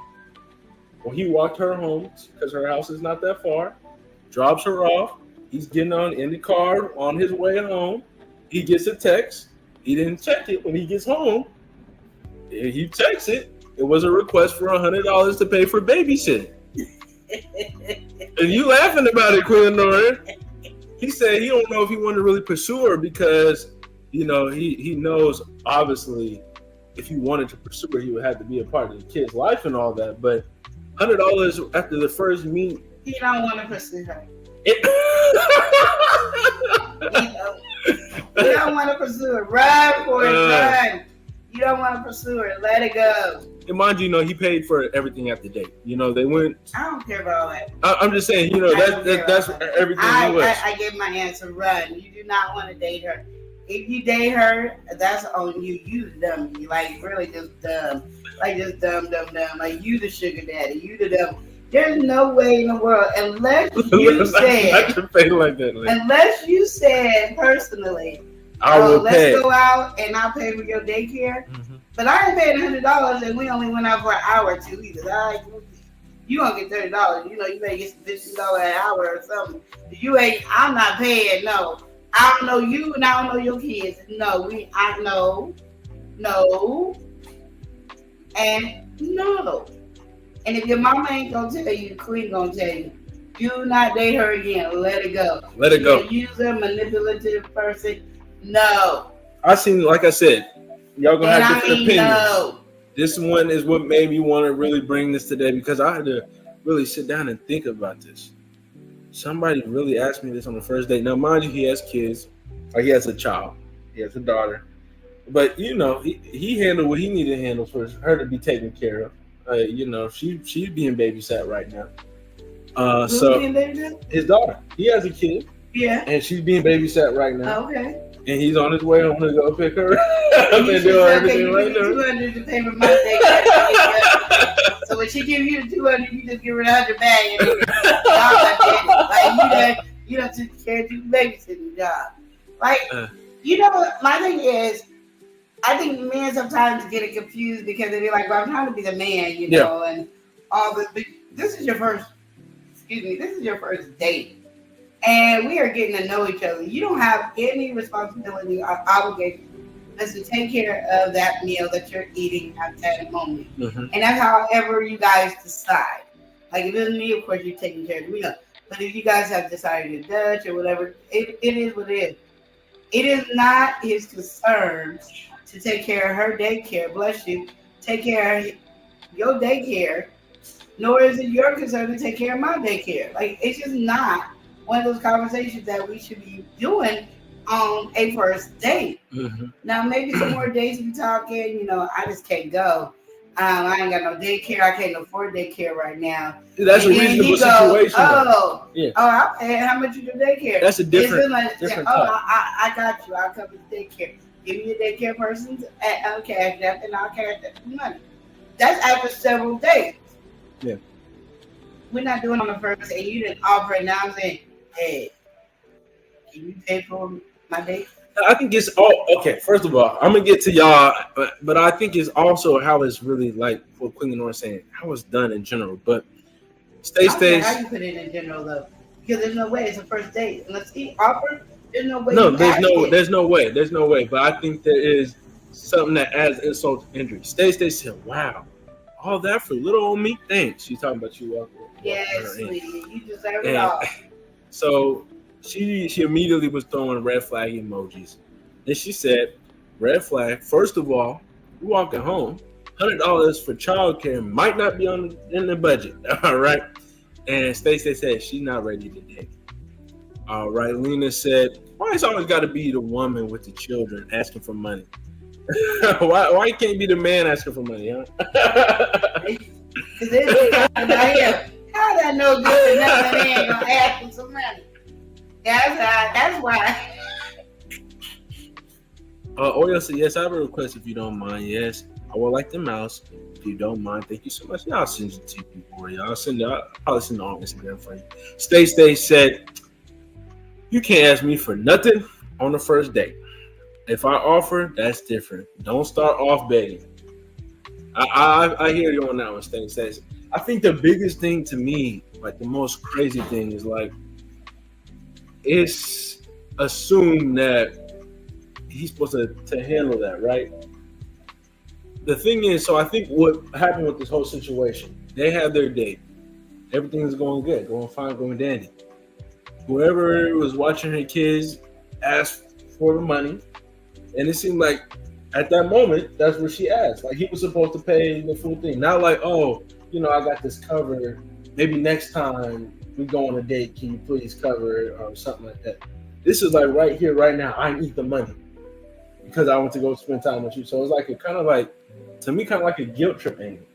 Speaker 2: Well, he walked her home because her house is not that far. Drops her off. He's getting in the car on his way home. He gets a text. He didn't check it when he gets home. He checks it. It was a request for $100 to pay for babysitting. And you laughing about it, Queen Nora. He said he don't know if he wanted to really pursue her because, he knows obviously if he wanted to pursue her, he would have to be a part of the kid's life and all that. But $100 after the first meet.
Speaker 1: he don't want to pursue her. He don't want to pursue her. Run for it, run. You don't want to pursue her. Let it go.
Speaker 2: And mind you, he paid for everything at the date. They went.
Speaker 1: I don't care about all that.
Speaker 2: I'm just saying, that's everything he was.
Speaker 1: I gave my answer. Run. You do not want to date her. If you date her, that's on you. You the dummy. Like really just dumb. Like just dumb. Like you the sugar daddy. You the dumb. There's no way in the world unless you said unless you said personally, let's go out and I'll pay for your daycare. Mm-hmm. But I ain't paying $100 and we only went out for an hour or two either. You gonna get $30. You may get some $15 an hour or something. I'm not paying, no. I don't know you and I don't know your kids. No, I know. No. And no. And if your mama ain't gonna tell you, the queen gonna tell you, do not date her again. Let it go.
Speaker 2: Let it go.
Speaker 1: User, manipulative person. No.
Speaker 2: I seen, like I said, y'all gonna have different opinions.
Speaker 1: No.
Speaker 2: This one is what made me want to really bring this today because I had to really sit down and think about this. Somebody really asked me this on the first date. Now, mind you, he has kids. Or he has a child. He has a daughter. But, he handled what he needed to handle for her to be taken care of. She's being babysat right now. His daughter. He has a kid.
Speaker 1: Yeah.
Speaker 2: And she's being babysat right now.
Speaker 1: Okay.
Speaker 2: And he's on his way home to go pick her up and do everything right now.
Speaker 1: $200 to pay for my daycare. So when she gives you the $200, you just give her $100 back. And you don't take care of your babysitting job. My thing is, I think men sometimes get it confused because they be like, well, I'm trying to be the man, know, and all this. But this is your first date. And we are getting to know each other. You don't have any responsibility or obligation but to take care of that meal that you're eating at that moment. Mm-hmm. And that's however you guys decide. Like if it's me, of course you're taking care of the meal. But if you guys have decided to Dutch or whatever, it is what it is. It is not his concern to take care of her daycare, bless you, take care of your daycare, nor is it your concern to take care of my daycare. Like, it's just not one of those conversations that we should be doing on a first date. Mm-hmm. Now, maybe some more days we talking, I just can't go. I ain't got no daycare. I can't afford daycare right now.
Speaker 2: That's a reasonable situation.
Speaker 1: I'll pay. How much is your daycare?
Speaker 2: That's a different
Speaker 1: I got you. I'll cover the daycare. Give me a daycare person and cash that, and I'll cash that money. That's after several days.
Speaker 2: Yeah.
Speaker 1: We're not doing it on the first day. You didn't offer it. Now I'm saying, hey, can you pay for my date?
Speaker 2: I think it's all okay. First of all, I'm gonna get to y'all, but I think it's also how it's really like what Queen Nora saying, how it's done in general. But stays.
Speaker 1: How you put it in general though? Because there's no way it's a first date unless he offered. There's no way.
Speaker 2: No, there's no way. But I think there is something that adds insult to injury. Stay said, "Wow, all that for little old me." Thanks. She's talking about you.
Speaker 1: Yes, sweetie, you deserve it all.
Speaker 2: So. She immediately was throwing red flag emojis. And she said, red flag, first of all, you walking home, $100 for childcare might not be in the budget. All right. And Stacey said she's not ready to date. All right. Lena said, why it's always got to be the woman with the children asking for money? why can't it be the man asking for money, huh?
Speaker 1: Because how that no good enough that ain't gonna ask for some money? That's why.
Speaker 2: Oreo said, yes, I have a request if you don't mind. Yes, I would like the mouse. If you don't mind, thank you so much. Yeah, I'll send it to you, Oreo. I'll probably send it on Instagram for you. Stay said, you can't ask me for nothing on the first date. If I offer, that's different. Don't start off begging. I hear you on that one, Stay says. I think the biggest thing to me, like the most crazy thing is like, it's assumed that he's supposed to handle that, right? The thing is, so I think what happened with this whole situation, they had their date. Everything is going good, going fine, going dandy. Whoever was watching her kids asked for the money, and it seemed like at that moment, that's what she asked. Like, he was supposed to pay the full thing. Not like, oh, you know, I got this covered. Maybe next time we go on a date, can you please cover it or something like that? This is like right here, right now. I need the money because I want to go spend time with you. So it's like kind of like, to me, kind of like a guilt trip angle.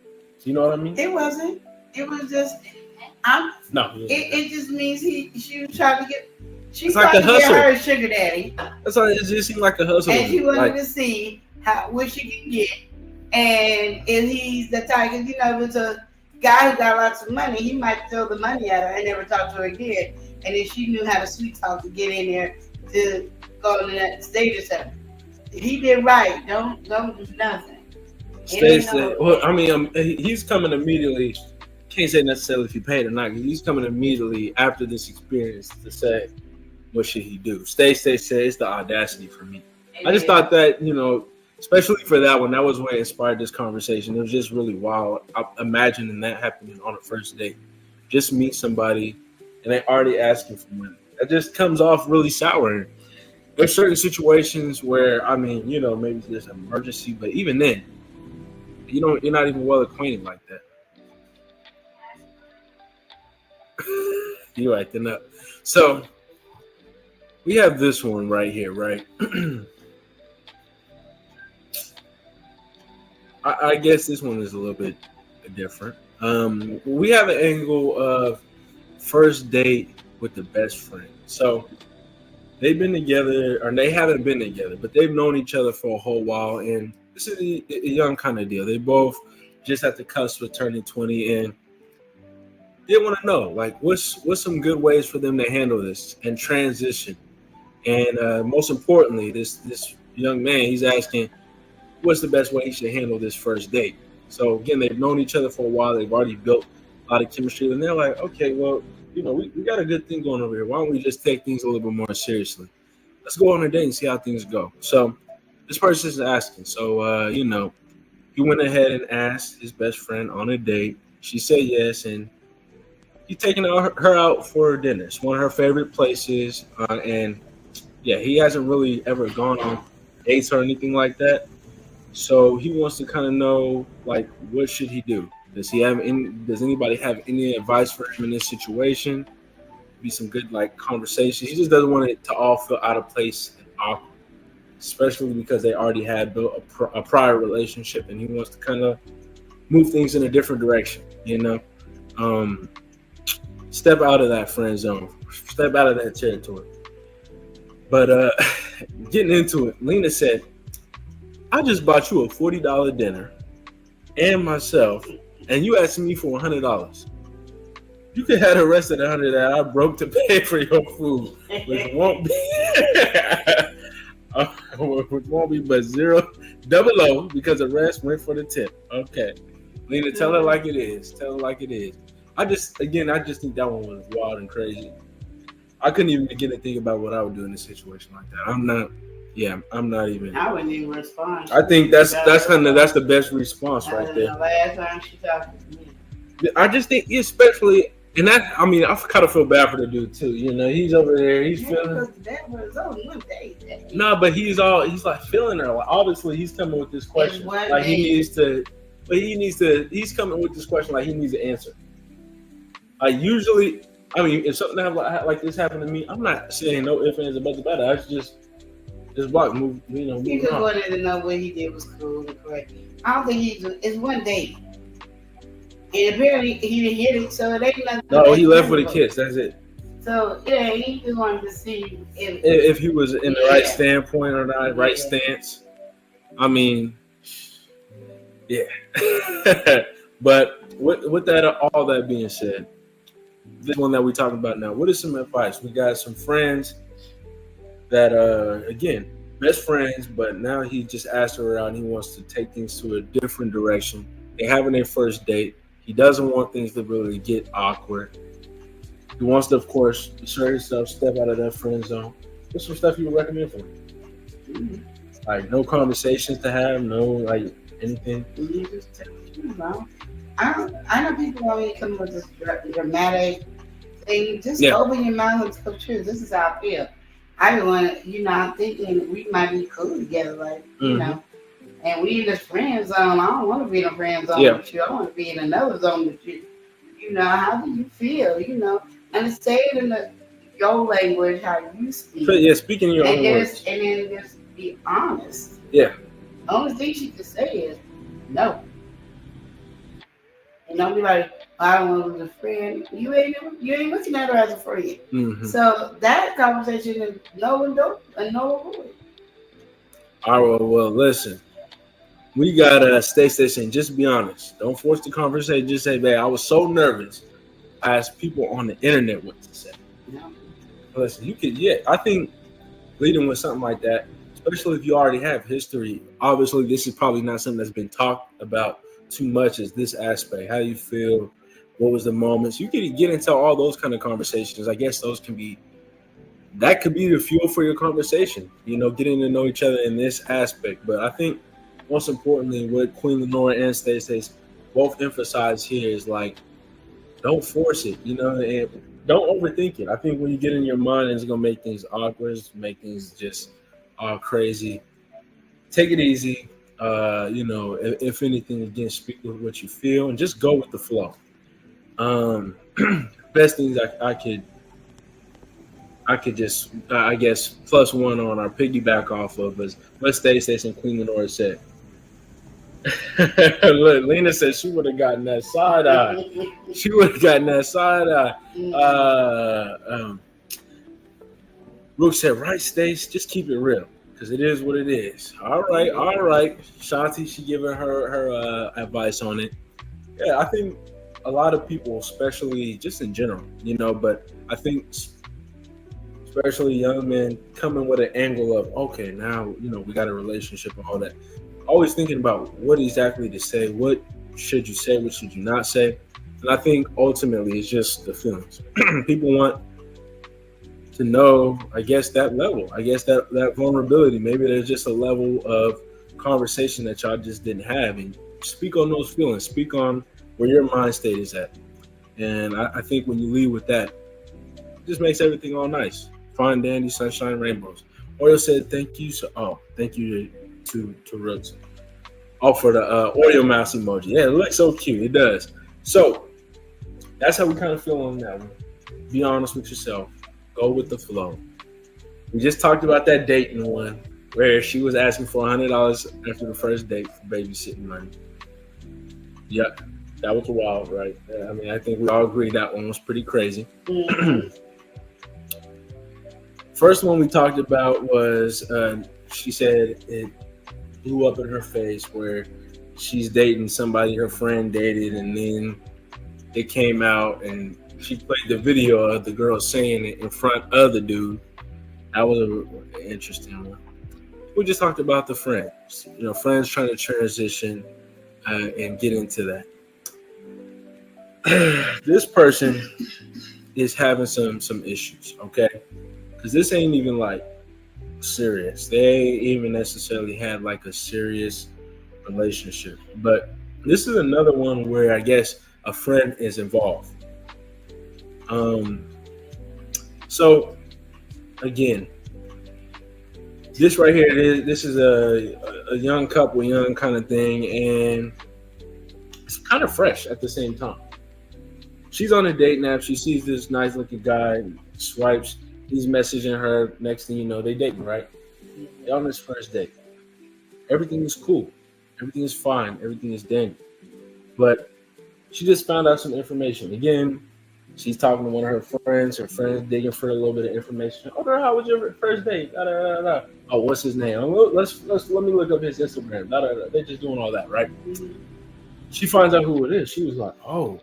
Speaker 2: You know what I mean?
Speaker 1: It wasn't. It was just. It just means she was trying to get. She's
Speaker 2: like
Speaker 1: trying to get
Speaker 2: hustle.
Speaker 1: her sugar daddy.
Speaker 2: That's all. It just seemed like a hustle.
Speaker 1: And she wanted
Speaker 2: like,
Speaker 1: to see what she can get, and if he's the type, you know, if it's a guy who got lots of money, he might throw the money at her and never talk to her again. And if she knew how to sweet talk to get in there to go on that stage or something, he did right. Don't do nothing.
Speaker 2: Well, I mean, he's coming immediately. Can't say necessarily if he paid or not. He's coming immediately after this experience to say, what should he do? Stay said it's the audacity for me. I just thought that, you know, especially for that one, that was what inspired this conversation. It was just really wild. Imagining that happening on a first date. Just meet somebody and they already asking for money. That just comes off really sour. There's certain situations where, I mean, you know, maybe there's an emergency, but even then, you're not even well acquainted like that. You're acting up. So we have this one right here, right? I guess this one is a little bit different. We have an angle of first date with the best friend. So they've been together, or they haven't been together, but they've known each other for a whole while. And this is a young kind of deal. They both just at the cusp of turning 20, and they want to know, like, what's some good ways for them to handle this and transition. And most importantly, this young man, he's asking, what's the best way he should handle this first date? So again, they've known each other for a while. They've already built a lot of chemistry, and they're like, okay, well, you know, we got a good thing going over here. Why don't we just take things a little bit more seriously? Let's go on a date and see how things go. So this person is asking. So, you know, he went ahead and asked his best friend on a date. She said yes, and he's taking her out for dinner. It's one of her favorite places, and yeah, he hasn't really ever gone on dates or anything like that. So he wants to kind of know, like, what should he do? Does anybody have any advice for him in this situation? Be some good, like, conversations. He just doesn't want it to all feel out of place and awkward, especially because they already had built a prior relationship, and he wants to kind of move things in a different direction, you know? Step out of that friend zone. Step out of that territory. But getting into it, Lena said, I just bought you a $40 dinner and myself, and you asking me for $100. You could have the rest of the $100 that I broke to pay for your food, which won't be but double O, because the rest went for the tip. Okay, Lena, tell her like it is. Tell her like it is. I just think that one was wild and crazy. I couldn't even begin to think about what I would do in a situation like that. I'm not even.
Speaker 1: I wouldn't even respond.
Speaker 2: I think that's the best response right there.
Speaker 1: The last time she talked to me.
Speaker 2: I just think, especially, and that, I mean, I kind of feel bad for the dude too. You know, he's over there, he's feeling.
Speaker 1: That was only one day.
Speaker 2: No, but he's like feeling her. Like, obviously, he's coming with this question. Like he's coming with this question like he needs an answer. Usually, I mean, if something like this happened to me, I'm not saying no ifs, ands, or buts about it. I just block, move, you know.
Speaker 1: He just wanted to know what he did was cool and correct. I don't think it's one day. And apparently he didn't hit it, so it ain't nothing.
Speaker 2: No, he left with a kiss. That's it.
Speaker 1: So yeah, he just wanted to see
Speaker 2: If he was in the right
Speaker 1: Yeah.
Speaker 2: standpoint or not, right
Speaker 1: Yeah.
Speaker 2: stance. I mean, yeah. But with that, all that being said, this one that we're talking about now, what is some advice? We got some friends that, again, best friends, but now he just asked her out and he wants to take things to a different direction. They're having their first date. He doesn't want things to really get awkward. He wants to, of course, assert himself, step out of that friend zone. What's some stuff you would recommend for him? Like, no conversations to have, no, like, anything?
Speaker 1: You just tell you know. I know people want me to come with this dramatic thing. Just
Speaker 2: Yeah.
Speaker 1: open your mouth and tell the truth. This is how I feel. I don't want to, I'm thinking we might be cool together, like, and we in this friend zone. I don't want to be in a friend zone
Speaker 2: Yeah.
Speaker 1: with you. I want to be in another zone with you. How do you feel? And say it in your language, how you speak.
Speaker 2: But yeah, speaking your own
Speaker 1: And
Speaker 2: words.
Speaker 1: then just be honest.
Speaker 2: Yeah.
Speaker 1: The only thing she can say is no. And don't be like, I don't want to lose a friend. You ain't looking at her as a friend.
Speaker 2: Mm-hmm.
Speaker 1: So that conversation is no and don't and no avoid.
Speaker 2: All right, well, listen. We got Stay Station. Just be honest. Don't force the conversation. Just say, "Man, I was so nervous." I asked people on the internet what to say. Listen, you could, I think leading with something like that, especially if you already have history. Obviously, this is probably not something that's been talked about too much. Is this aspect? How you feel? What was the moments? You could get into all those kind of conversations. I guess those can be. That could be the fuel for your conversation. Getting to know each other in this aspect. But I think most importantly, what Queen Lenora and Stacey both emphasize here is like, don't force it, and don't overthink it. I think when you get in your mind, it's gonna make things awkward, make things just all crazy. Take it easy. If anything, again, speak with what you feel and just go with the flow. Best things I could just, I guess, plus one on our piggyback off of is what Stacey and Queen Lenora said. Look, Lena said she would have gotten that side eye. She would have gotten that side eye. Brooke said, right, Stace, just keep it real because it is what it is. All right. Shanti, she giving her advice on it. Yeah, I think a lot of people, especially just in general, but I think especially young men coming with an angle of, okay, now, we got a relationship and all that. Always thinking about what exactly to say, what should you say, what should you not say. And I think ultimately it's just the feelings. People want to know, I guess, that level. I guess that vulnerability. Maybe there's just a level of conversation that y'all just didn't have. And speak on those feelings. Speak on where your mind state is at. And I think when you lead with that, it just makes everything all nice. Fine, dandy, sunshine, rainbows. Oreo said, thank you. Thank you to Rooks. For the Oreo mouse emoji. Yeah, it looks so cute. It does. So that's how we kind of feel on that one. Be honest with yourself. Go with the flow. We just talked about that dating one where she was asking for $100 after the first date for babysitting money. Yep, that was wild, right? I mean, I think we all agree that one was pretty crazy. First one we talked about was she said it blew up in her face where she's dating somebody her friend dated, and then it came out and she played the video of the girl saying it in front of the dude. That was an interesting one. We just talked about the friends, friends trying to transition and get into that. This person is having some issues, okay? Because this ain't even like serious. They ain't even necessarily had like a serious relationship. But this is another one where I guess a friend is involved. So again, this right here, this is a young couple, young kind of thing, and it's kind of fresh at the same time. She's on a dating app. She sees this nice looking guy, swipes. He's messaging her. Next thing you know, they dating, right? They're on this first date. Everything is cool. Everything is fine. Everything is dandy. But she just found out some information. Again, She's talking to one of her friends. Her friends digging for a little bit of information. Oh, girl, how was your first date? Da, da, da, da. Oh, what's his name? Let me look up his Instagram. Da, da, da. They're just doing all that, right? She finds out who it is. She was like, "Oh,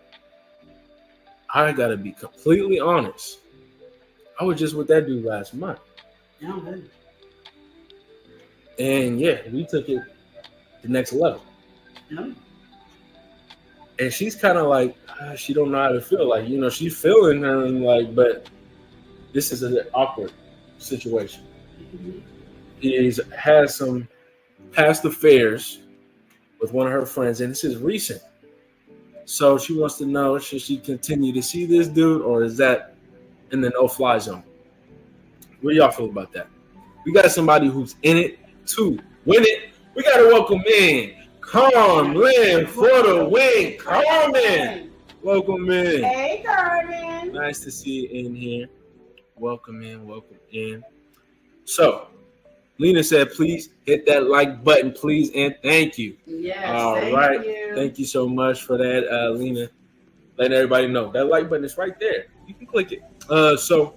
Speaker 2: I gotta be completely honest. I was just with that dude last month." And yeah, we took it the next level.
Speaker 1: Yeah.
Speaker 2: And she's kind of like, she don't know how to feel. Like, she's feeling her and like, but this is an awkward situation. He's had some past affairs with one of her friends, and this is recent. So she wants to know, should she continue to see this dude, or is that in the no-fly zone? What do y'all feel about that? We got somebody who's in it to win it. We got to welcome in Carmen for the win. Carmen, welcome in.
Speaker 1: Hey, Carmen.
Speaker 2: Nice to see you in here. Welcome in. So, Lena said, please hit that like button, please, and thank you.
Speaker 1: Yes,
Speaker 2: All
Speaker 1: thank
Speaker 2: right.
Speaker 1: you.
Speaker 2: Thank you so much for that, Lena. Letting everybody know that like button is right there. You can click it. So,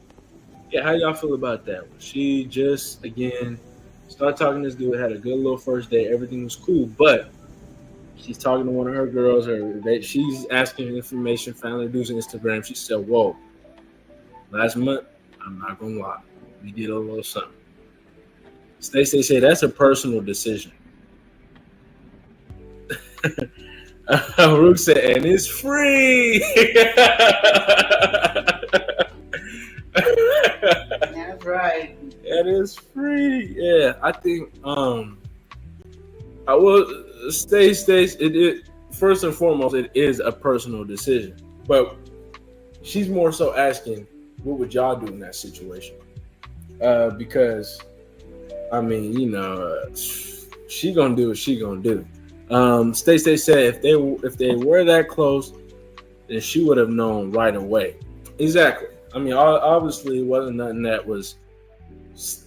Speaker 2: yeah, how y'all feel about that? She just, again, started talking to this dude, had a good little first date. Everything was cool, but she's talking to one of her girls. She's asking information, found the dude's Instagram. She said, whoa, last month, I'm not going to lie, we did a little something. Stacey said that's a personal decision. Rook said, and it's free.
Speaker 1: That's right.
Speaker 2: It is free. Yeah, I think I will stay. It first and foremost, it is a personal decision. But she's more so asking, what would y'all do in that situation? Because I mean, she gonna do what she gonna do. Stacey said if they were that close, then she would have known right away. Exactly. I mean, obviously, it wasn't nothing that was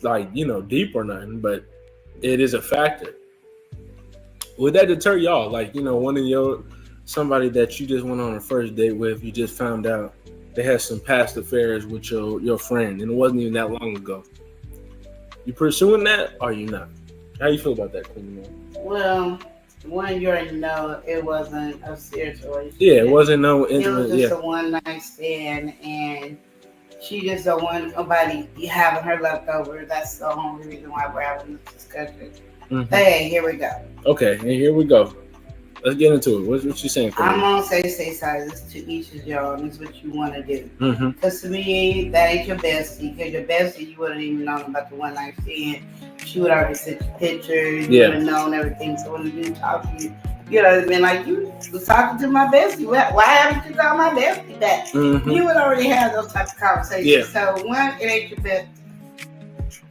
Speaker 2: like, deep or nothing, but it is a factor. Would that deter y'all? Like, one of somebody that you just went on a first date with, you just found out they had some past affairs with your friend, and it wasn't even that long ago. You pursuing that, or you not? How you feel about that, Queen?
Speaker 1: Well, one, you already know it wasn't a serious relationship.
Speaker 2: Yeah, it wasn't no intimate.
Speaker 1: It was just a one-night stand, and she just don't want nobody having her left over. That's the only reason why we're having this discussion.
Speaker 2: Mm-hmm.
Speaker 1: Hey, here we go.
Speaker 2: Okay, and here we go. Let's get into it. What you saying?
Speaker 1: I'm gonna say size. It's to each of y'all, and it's what you want to do.
Speaker 2: Mm-hmm.
Speaker 1: Because to me, that ain't your bestie. Because your bestie, you wouldn't even known about the one-night stand. She would already sent you pictures. You would have known everything. So when you talk to you, you would have been like, you was talking to my bestie. Why haven't you got my bestie back?
Speaker 2: Mm-hmm.
Speaker 1: You would already have those types of conversations.
Speaker 2: Yeah.
Speaker 1: So one, it ain't your bestie.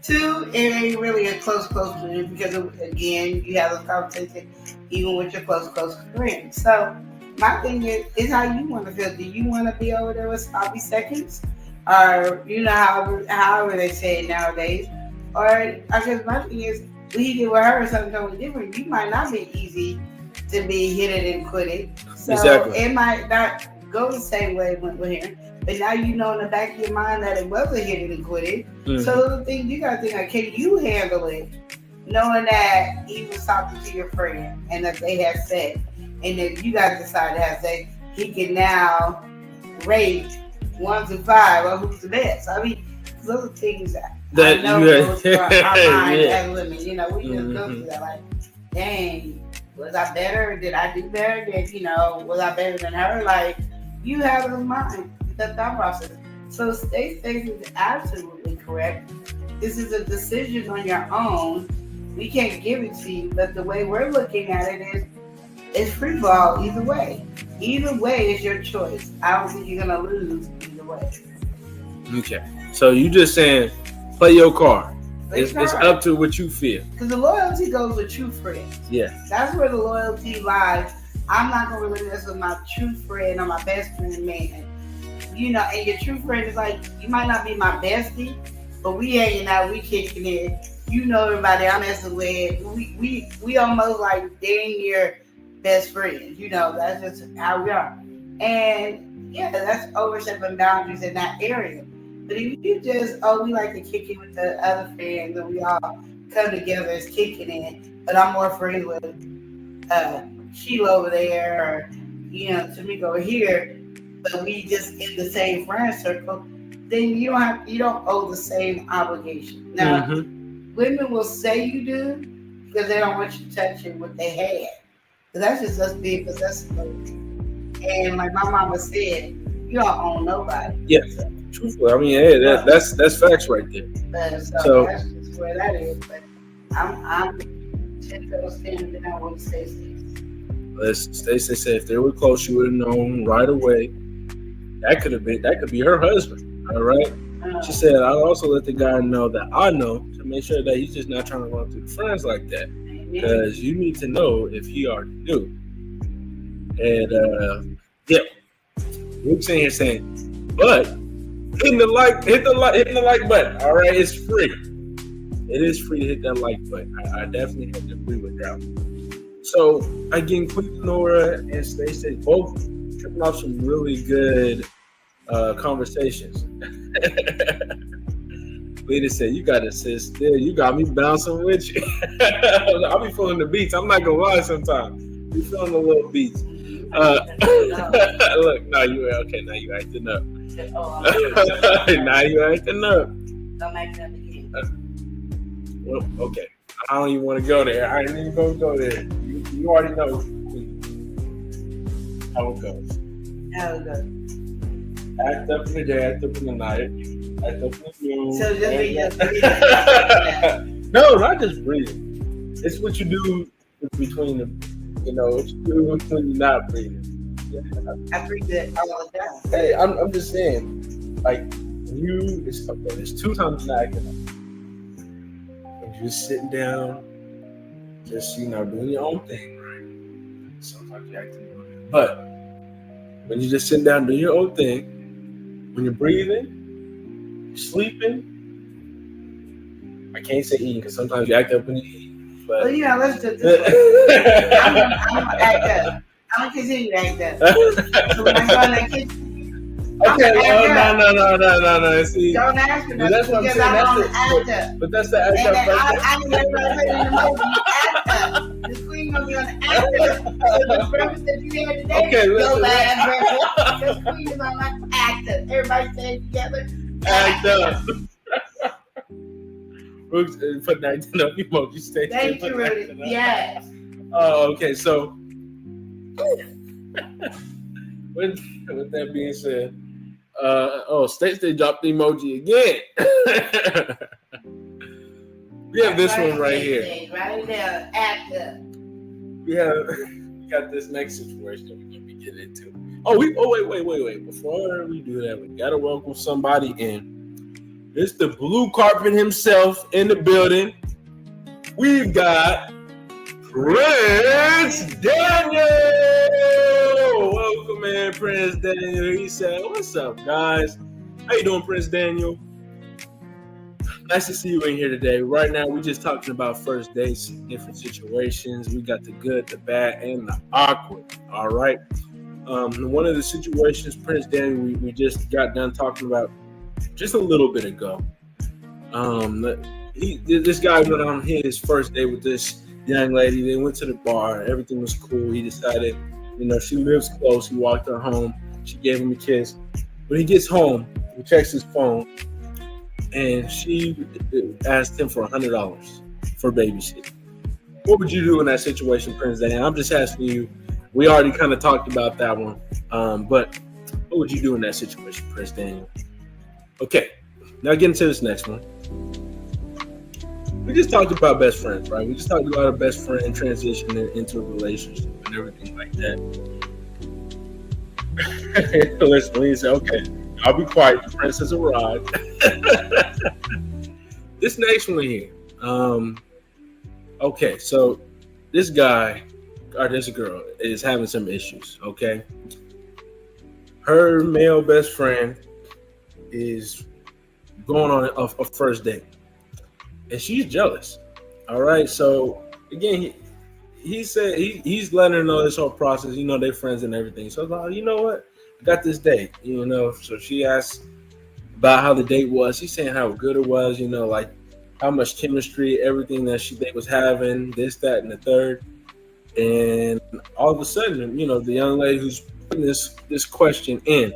Speaker 1: Two, it ain't really a close friend because, again, you have those conversations even with your close friends. So my thing is how you want to feel. Do you want to be over there with sloppy seconds? Or, however they say it nowadays. Or, I guess my thing is, when you get with her or something totally different, you might not be easy to be hit it and quit it. So
Speaker 2: exactly.
Speaker 1: It might not go the same way it went with him. But now you know in the back of your mind that it was a hit it and quit it. Mm-hmm. So the thing you gotta think like, can you handle it, knowing that he was talking to your friend and that they had sex, and then you guys decide to have sex, he can now rate 1 to 5 on who's the best. I mean, those are things that I know goes through our mind as women. We just go through that like, dang, was I better? Did I do better? Was I better than her? Like, you have in mind the thought process. So Stacey is absolutely correct. This is a decision on your own. We can't give it to you, but the way we're looking at it is it's free fall either way. Either way is your choice. I don't think you're gonna lose either way.
Speaker 2: Okay. So you just saying play your card. It's up to what you feel.
Speaker 1: Because the loyalty goes with true friends.
Speaker 2: Yeah.
Speaker 1: That's where the loyalty lies. I'm not gonna really mess with my true friend or my best friend, man. And your true friend is like, you might not be my bestie, but we hanging out, we kicking it. Everybody I'm messing with. We almost like dang near best friends. That's just how we are. And yeah, that's overstepping boundaries in that area. But if you just, we like to kick it with the other friends and we all come together as kicking it, but I'm more friends with Sheila over there or, Tamika over here, but we just in the same friend circle, then you don't owe the same obligation. Now, women will say you do because they don't want you touching what they had. But that's just us being possessive. And like my mama said, you don't own nobody.
Speaker 2: Yes, truthfully. I mean, hey, that's facts right there.
Speaker 1: So that's just where that is. But I'm 10 toes standing down what
Speaker 2: Stacey said if they were close, she would have known right away. That could be her husband. All right. She said, I'll also let the guy know that I know to make sure that he's just not trying to run through the friends like that. Because you need to know if he already knew. And Luke's in here saying, but hit the like button. All right, it's free. It is free to hit that like button. I definitely have to agree with that. So again, Queen Nora and Stacey both tripping off some really good conversations. Lady said, you gotta sit still. You got me bouncing with you. I'll be feeling the beats. I'm not gonna lie sometimes. Be feeling the little beats. Look, now you acting up. Now you acting up.
Speaker 1: Don't act up again.
Speaker 2: Well, okay. I don't even want to go there. I ain't even gonna go there. You already know how it goes. Act up in the day, act up in the night, act up in the room.
Speaker 1: So just breathing.
Speaker 2: No, not just breathing. It's what you do between the, what you do when you're not breathing. Yeah.
Speaker 1: I breathe it all the time.
Speaker 2: Hey, I'm just saying, like, there's 2 times you're not acting up. When you're just sitting down, just, doing your own thing, right? Sometimes you're acting up. But when you're just sitting down doing your own thing, when you're breathing, you're sleeping. I can't say eating because sometimes you act up when you eat. But
Speaker 1: let's do this. I'm gonna act up. I'm gonna continue to act up. So when I go in the kitchen,
Speaker 2: okay, no. See,
Speaker 1: don't ask me.
Speaker 2: That's what I'm saying.
Speaker 1: Act up.
Speaker 2: But that's the act up.
Speaker 1: I never put in the movie. Act up. The queen gonna be on the act up. So the breakfast that you had today,
Speaker 2: okay,
Speaker 1: go back breakfast. The queen is on my act up. Everybody say it together.
Speaker 2: Act up. Put that up emoji.
Speaker 1: Thank you, Rudy. Yes.
Speaker 2: Oh, okay. So, with that being said, Stacey dropped the emoji again. We have this one right here.
Speaker 1: Right there, act up.
Speaker 2: We got this next situation that we're gonna be getting into. Wait. Before we do that, we gotta welcome somebody in. It's the blue carpet himself in the building. We've got Prince Daniel. Welcome in, Prince Daniel. He said, "What's up, guys? How you doing, Prince Daniel? Nice to see you in here today. Right now, we're just talking about first dates, different situations. We got the good, the bad, and the awkward. All right. One of the situations, Prince Daniel, we just got done talking about just a little bit ago. This guy went on his first date with this young lady. They went to the bar. Everything was cool. He decided, she lives close. He walked her home. She gave him a kiss. When he gets home, he checks his phone, and she asked him for $100 for babysitting. What would you do in that situation, Prince Daniel? I'm just asking you. We already kind of talked about that one, but what would you do in that situation, Prince Daniel? Okay, now get into this next one. We just talked about best friends, right? We just talked about a best friend transitioning into a relationship and everything like that. Listen, he said, okay, I'll be quiet. The prince has arrived. This next one here. Okay, so this guy, or this girl, is having some issues, okay? Her male best friend is going on a first date, and she's jealous. All right, so again, he said he's letting her know this whole process. They're friends and everything. So I thought, you know what? got this date, you know. So she asked about how the date was. She's saying how good it was, you know, like how much chemistry, everything that they was having, this, that, and the third. And all of a sudden, you know, the young lady who's putting this question in,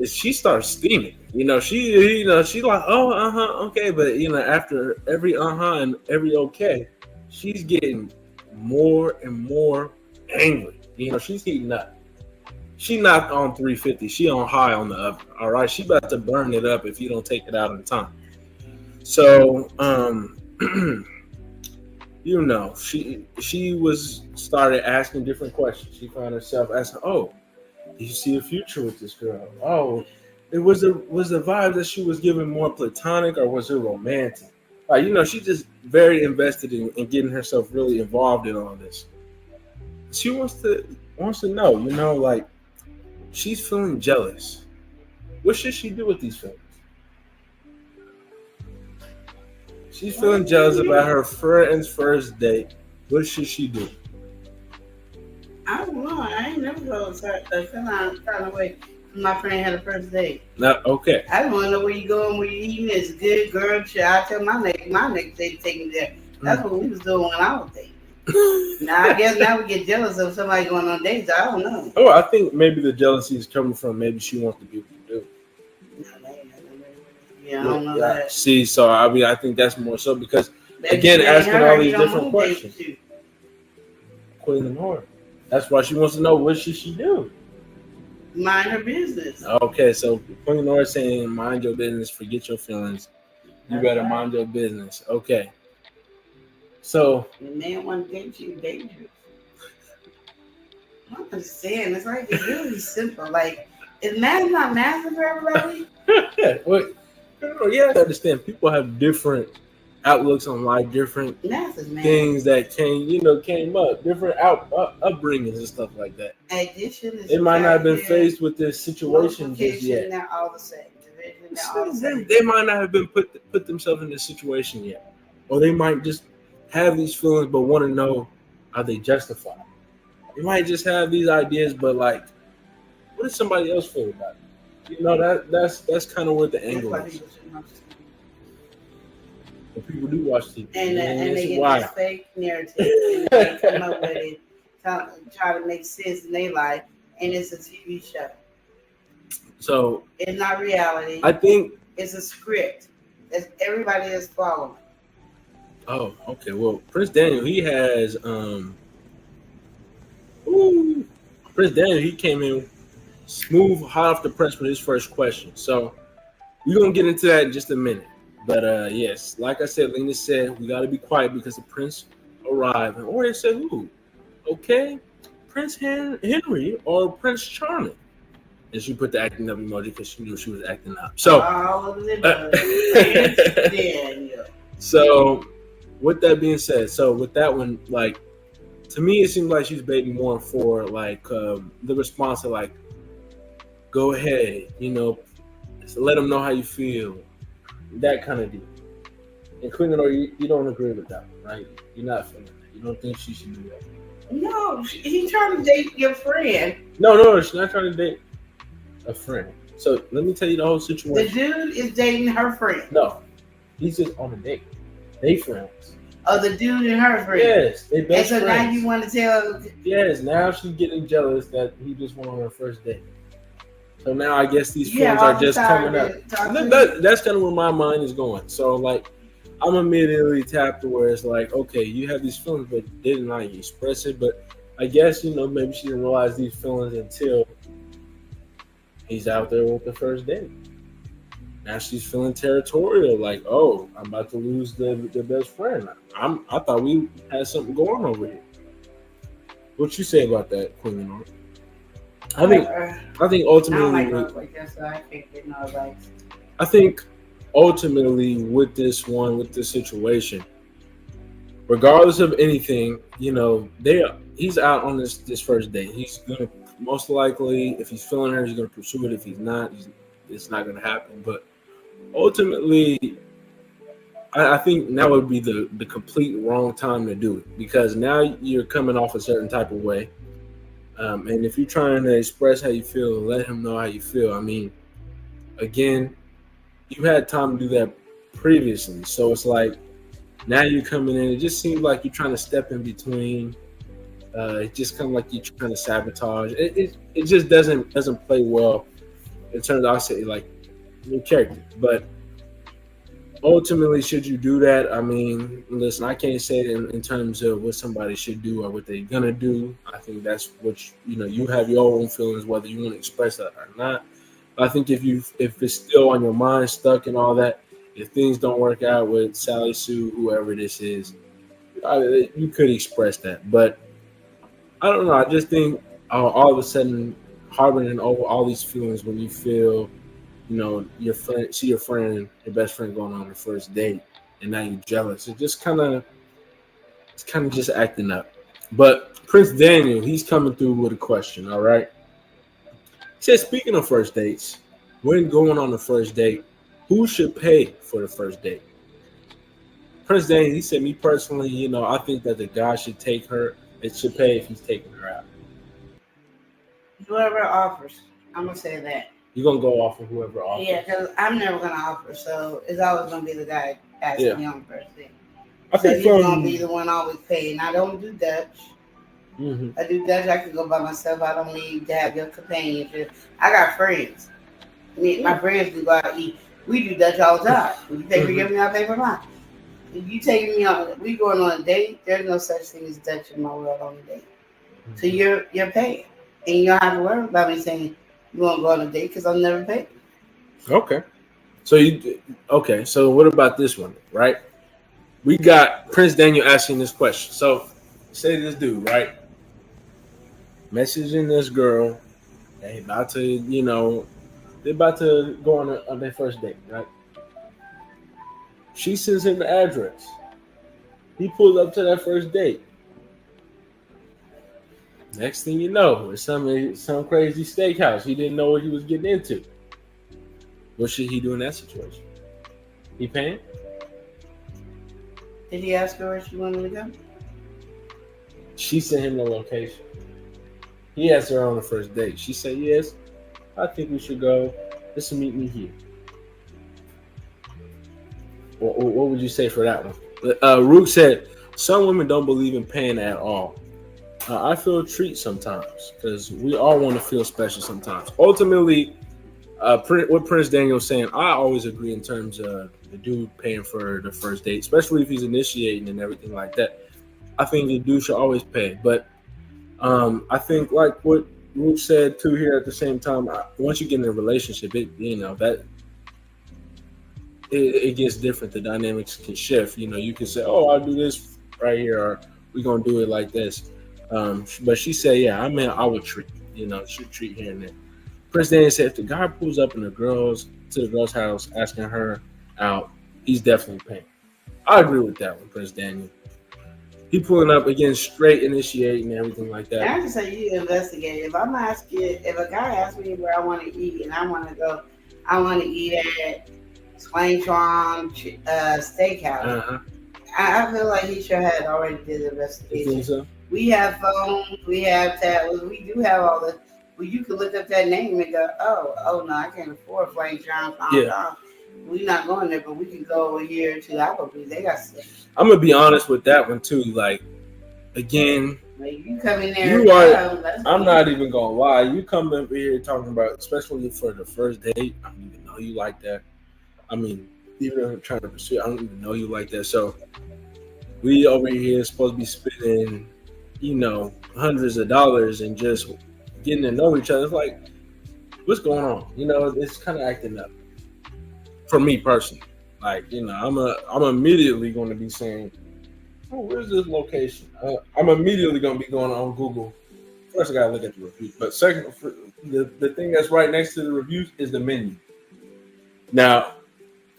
Speaker 2: she starts steaming. You know, she's like, oh, okay, but you know, after every and every okay, she's getting more and more angry. You know, she's heating up. She not on 350. She on high on the oven. All right, she about to burn it up if you don't take it out in time. So, you know, she started asking different questions. She found herself asking, "Oh, do you see a future with this girl? Oh, it was the vibe that she was giving more platonic, or was it romantic? Like, you know, she's just very invested in getting herself really involved in all this. She wants to know, you know, like, she's feeling jealous. What should she do with these feelings? She's feeling jealous about her friend's first date. What should she do?
Speaker 1: I don't know. I ain't never felt kind of way. My friend had a first date.
Speaker 2: No, okay.
Speaker 1: I don't want to know where you going, where you eating. It's good, girl. Shit, I tell my next date to take me there. That's what we was doing when I was dating. Now I guess now we get jealous of somebody going on dates. I don't know.
Speaker 2: Oh, I think maybe the jealousy is coming from maybe she wants to be with you.
Speaker 1: Yeah, I don't know that.
Speaker 2: See, so I mean, I think that's more so because again, asking all these different questions. Queen and Lord. That's why she wants to know what should she do.
Speaker 1: Mind her business.
Speaker 2: Okay, so Queen Nora saying, mind your business, forget your feelings. You better mind your business. Okay. So
Speaker 1: the man want to date you, dangerous. I'm just saying, it's like it's really simple. Like, is math not math for everybody?
Speaker 2: Well, you have to understand, people have different outlooks on life, different things that came up, different upbringings and stuff like that.
Speaker 1: Addition is
Speaker 2: they might not have been faced with this situation just yet.
Speaker 1: They're all the same. All the same.
Speaker 2: They might not have been put themselves in this situation yet, or they might just have these feelings but want to know, are they justified? They might just have these ideas, but like, what does somebody else feel about it? You know, that's kind of where the angle is. And people do watch TV.
Speaker 1: And they get this fake narrative and they come up with it, try to make sense in their life, and it's a TV show.
Speaker 2: So
Speaker 1: it's not reality.
Speaker 2: I think
Speaker 1: it's a script that everybody is following.
Speaker 2: Oh, okay. Well, Prince Daniel, he has Prince Daniel, he came in smooth, hot off the press with his first question. So we're gonna get into that in just a minute. But yes, like I said, Lena said we gotta be quiet because the prince arrived. And or they said who? Okay, Prince Henry or Prince Charming. And she put the acting up emoji because she knew she was acting up. So so with that being said, so with that one, like, to me it seems like she's baiting more for like the response to like, go ahead, you know, let them know how you feel, that kind of deal. And Queen Lenore, you don't agree with that one, right? You're not feeling that. You don't think she should do that.
Speaker 1: No, he's trying to date your friend.
Speaker 2: No, she's not trying to date a friend. So let me tell you the whole situation.
Speaker 1: The dude is dating her friend.
Speaker 2: No, he's just on a date. They friends.
Speaker 1: Oh, the dude and her friend.
Speaker 2: Yes, they best
Speaker 1: friends. And so
Speaker 2: friends.
Speaker 1: now you want to tell?
Speaker 2: Yes, now she's getting jealous that he just went on her first date. So now I guess these feelings are just coming up. That's kind of where my mind is going. So like, I'm immediately tapped to where it's like, okay, you have these feelings, but they did not express it. But I guess, you know, maybe she didn't realize these feelings until he's out there with the first date. Now she's feeling territorial, like, oh, I'm about to lose the best friend. I thought we had something going over here. What you say about that, Queen Lenore? I think ultimately, I think ultimately with this situation, regardless of anything, you know, he's out on this first date. He's gonna most likely, if he's feeling her, he's gonna pursue it. If he's not, it's not gonna happen. But ultimately, I think now would be the complete wrong time to do it, because now you're coming off a certain type of way. And if you're trying to express how you feel, let him know how you feel. I mean, again, you had time to do that previously. So it's like now you're coming in. It just seems like you're trying to step in between. It's just kind of like you're trying to sabotage. It just doesn't play well in terms of, I'll say, like, your character. But ultimately, should you do that? I mean, listen, I can't say it in terms of what somebody should do or what they're gonna do. I think that's what you have your own feelings, whether you want to express that or not. I think if it's still on your mind, stuck and all that, if things don't work out with Sally Sue, whoever this is, you could express that. But I don't know. I just think all of a sudden harboring over all these feelings when you feel, your best friend going on the first date, and now you're jealous. It's kind of just acting up. But Prince Daniel, he's coming through with a question. All right. He says, speaking of first dates, when going on the first date, who should pay for the first date? Prince Daniel, he said, me personally, I think that the guy should take her. It should pay if he's taking her out.
Speaker 1: Whoever offers, I'm gonna say that.
Speaker 2: You're gonna go off of whoever offers.
Speaker 1: Yeah, because I'm never gonna offer, so it's always gonna be the guy asking me on the first date.
Speaker 2: I think
Speaker 1: he's gonna be the one always paying. I don't do Dutch.
Speaker 2: Mm-hmm.
Speaker 1: I do Dutch. I can go by myself. I don't need to have your companionship. I got friends. My friends do go out and eat. We do Dutch all the time. You take me, give me, I pay for mine. If you taking me on, we going on a date. There's no such thing as Dutch in my world on a date. Mm-hmm. So you're paying, and you don't have to worry about me saying you want to go on a date because I'll never pay.
Speaker 2: Okay. So what about this one, right? We got Prince Daniel asking this question. So say this dude, right? Messaging this girl. They're about to go on their first date, right? She sends him the address. He pulls up to that first date. Next thing you know, it's some crazy steakhouse. He didn't know what he was getting into. What should he do in that situation? He paying?
Speaker 1: Did he ask her where she wanted to go?
Speaker 2: She sent him the location. He asked her on the first date. She said, yes, I think we should go. Just meet me here. What would you say for that one? Rook said, some women don't believe in paying at all. I feel a treat sometimes because we all want to feel special sometimes. Ultimately, what Prince Daniel's saying, I always agree in terms of the dude paying for the first date, especially if he's initiating and everything like that. I think the dude should always pay. But I think like what Rook said too here at the same time, once you get in a relationship, it gets different. The dynamics can shift. You can say, oh, I'll do this right here, or we're going to do it like this. But she said, yeah, I would treat, should treat here and there. Prince Daniel said, if the guy pulls up to the girl's house asking her out, he's definitely paying. I agree with that one, Prince Daniel. He pulling up again, straight initiating and everything like that.
Speaker 1: I just say you investigate. If a guy asks me where I want to eat and I want to go, I want to eat at Swain Chuan Steakhouse.
Speaker 2: Uh-huh.
Speaker 1: I feel like he should have already did the investigation.
Speaker 2: You think so?
Speaker 1: We have phones, we have tablets, we do have all the. Well, you can look up that name and go, oh no, I can't afford Swain Chuan.
Speaker 2: Yeah.
Speaker 1: We're not going there, but we can go over here to Applebee's. They got steak.
Speaker 2: I'm gonna be honest with that one too. Like, again,
Speaker 1: like you come in there.
Speaker 2: I'm not even gonna lie. You come over here talking about, especially for the first date. I don't even know you like that. I mean, even trying to pursue, I don't even know you like that. So we over here supposed to be spending, hundreds of dollars and just getting to know each other. It's like, what's going on? It's kind of acting up. For me personally, like, I'm immediately going to be saying, oh, where's this location? I'm immediately going to be going on Google. First, I got to look at the reviews. But second, the thing that's right next to the reviews is the menu. Now,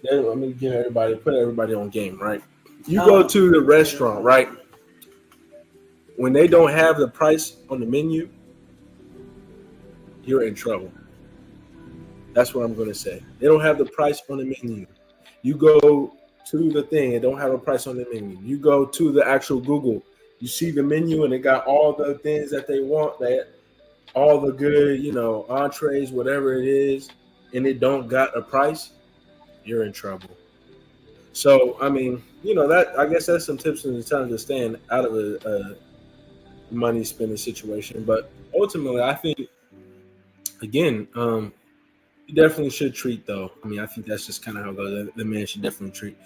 Speaker 2: let me put everybody on game, right? You go to the restaurant, right? When they don't have the price on the menu, you're in trouble. That's what I'm going to say. They don't have the price on the menu. You go to the thing, it don't have a price on the menu. You go to the actual Google, you see the menu and it got all the things that they want, that all the good, entrees, whatever it is, and it don't got a price, you're in trouble. So, I mean, that I guess that's some tips and trying to stand out of a money spending situation. But ultimately, I think, again, you definitely should treat, though. I mean, I think that's just kind of how it goes. The man should definitely treat.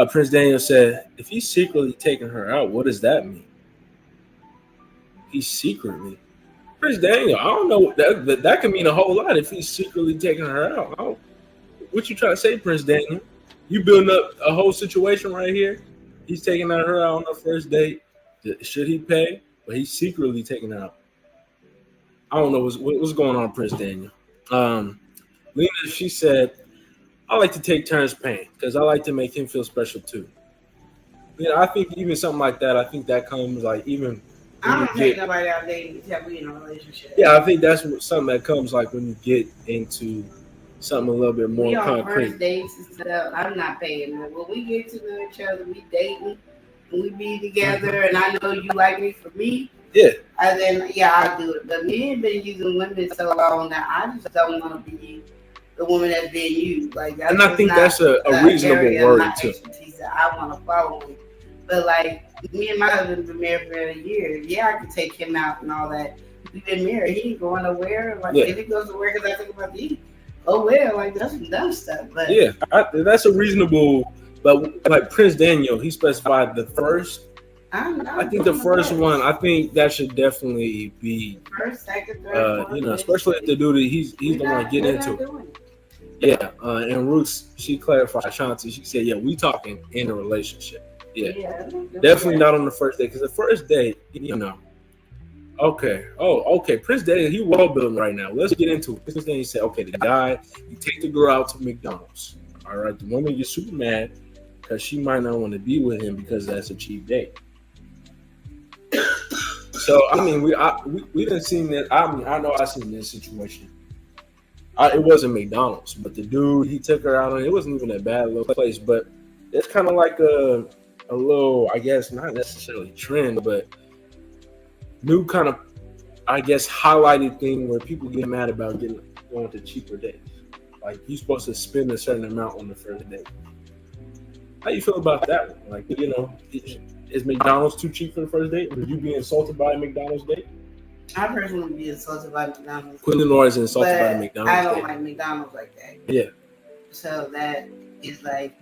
Speaker 2: Prince Daniel said, if he's secretly taking her out, what does that mean? He's secretly. Prince Daniel, I don't know. That could mean a whole lot if he's secretly taking her out. What you trying to say, Prince Daniel? You building up a whole situation right here. He's taking her out on the first date. Should he pay? But he's secretly taking her out. I don't know what's going on, Prince Daniel. Lena, she said, I like to take turns paying because I like to make him feel special too. I think even something like that, I think that comes like even.
Speaker 1: I don't take nobody out dating until we in a relationship.
Speaker 2: Yeah, I think that's something that comes like when you get into something a little bit more concrete.
Speaker 1: First dates and stuff, I'm not paying. When we get to know each other, we dating, and we be together, and I know you like me for me.
Speaker 2: Yeah.
Speaker 1: And then I'll do it. But men been using women so long that I just don't want to be the woman that's been used. Like,
Speaker 2: and I think that's a reasonable word too.
Speaker 1: I want to follow him. But like me and my husband been married for a year. Yeah, I can take him out and all that. We've been married. He ain't going nowhere. Like if he goes to work, because I think about you. Oh well, like that's some dumb stuff. But
Speaker 2: yeah, that's a reasonable. But like Prince Daniel, he specified the first. I think the first one. I think that should definitely be
Speaker 1: first, second, third.
Speaker 2: Especially if the dude he's the one getting into it. Yeah, and Ruth, she clarified. Shanti, she said, "Yeah, we talking in a relationship. Yeah, definitely not on the first date because the first date, Okay. Oh, okay. Prince Daniel, he well building right now. Let's get into it. Prince Daniel said, okay, the guy, you take the girl out to McDonald's. All right. The woman gets super mad because she might not want to be with him because that's a cheap date. So I mean, we didn't see that. I mean, I know I seen this situation. It wasn't McDonald's, but the dude he took her out on. It wasn't even a bad little place, but it's kind of like a little, I guess, not necessarily trend, but new kind of, I guess, highlighted thing where people get mad about going to cheaper dates. Like you're supposed to spend a certain amount on the first date. How you feel about that one? Like, is McDonald's too cheap for the first date? Would you be insulted by a McDonald's date?
Speaker 1: I personally would be insulted by McDonald's.
Speaker 2: Quinlan Noir is insulted by the McDonald's
Speaker 1: I don't
Speaker 2: date.
Speaker 1: like McDonald's like that.
Speaker 2: Yeah.
Speaker 1: So that is like,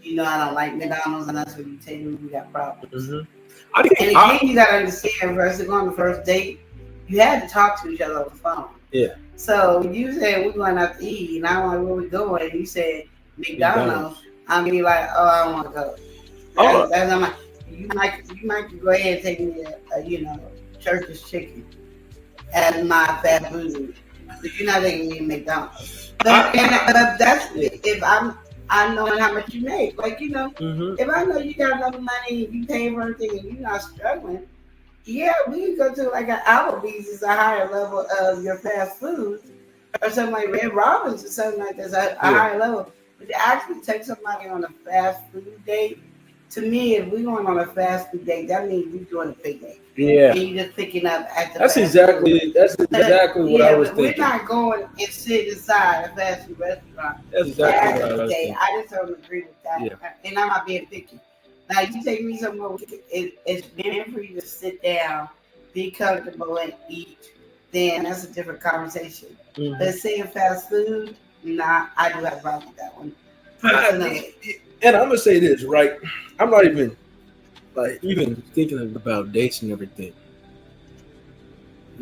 Speaker 1: I don't like McDonald's, and that's what you tell me we got problems.
Speaker 2: Mm-hmm.
Speaker 1: You gotta understand, versus going on the first date, you had to talk to each other on the phone.
Speaker 2: Yeah.
Speaker 1: So you said we're going out to eat, and I'm like, where we going? And you said McDonald's. I'm gonna be like, oh, I don't want to go. I'm like, you might go ahead and take me a Church's chicken as my fast food, but you're not taking me to McDonald's. But that's if I know how much you make. Like, if I know you got enough money and you pay for everything and you're not struggling, yeah, we can go to like an Applebee's is a higher level of your fast food, or something like Red Robin's or something like that, a higher level. But to actually take somebody on a fast food date, to me, if we're going on a fast food date, that means we're doing a picnic.
Speaker 2: Yeah.
Speaker 1: And you're just picking up at the
Speaker 2: That's exactly what I was thinking.
Speaker 1: We're not going and sitting inside a fast food restaurant.
Speaker 2: That's exactly what I was thinking.
Speaker 1: I just don't agree with that. Yeah. And I'm not being picky. Now, you take me somewhere, it's meant for you to sit down, be comfortable, and eat, then that's a different conversation. Mm-hmm. But saying fast food, I do have a problem with that one.
Speaker 2: And I'm gonna say this, right? I'm not even thinking about dates and everything.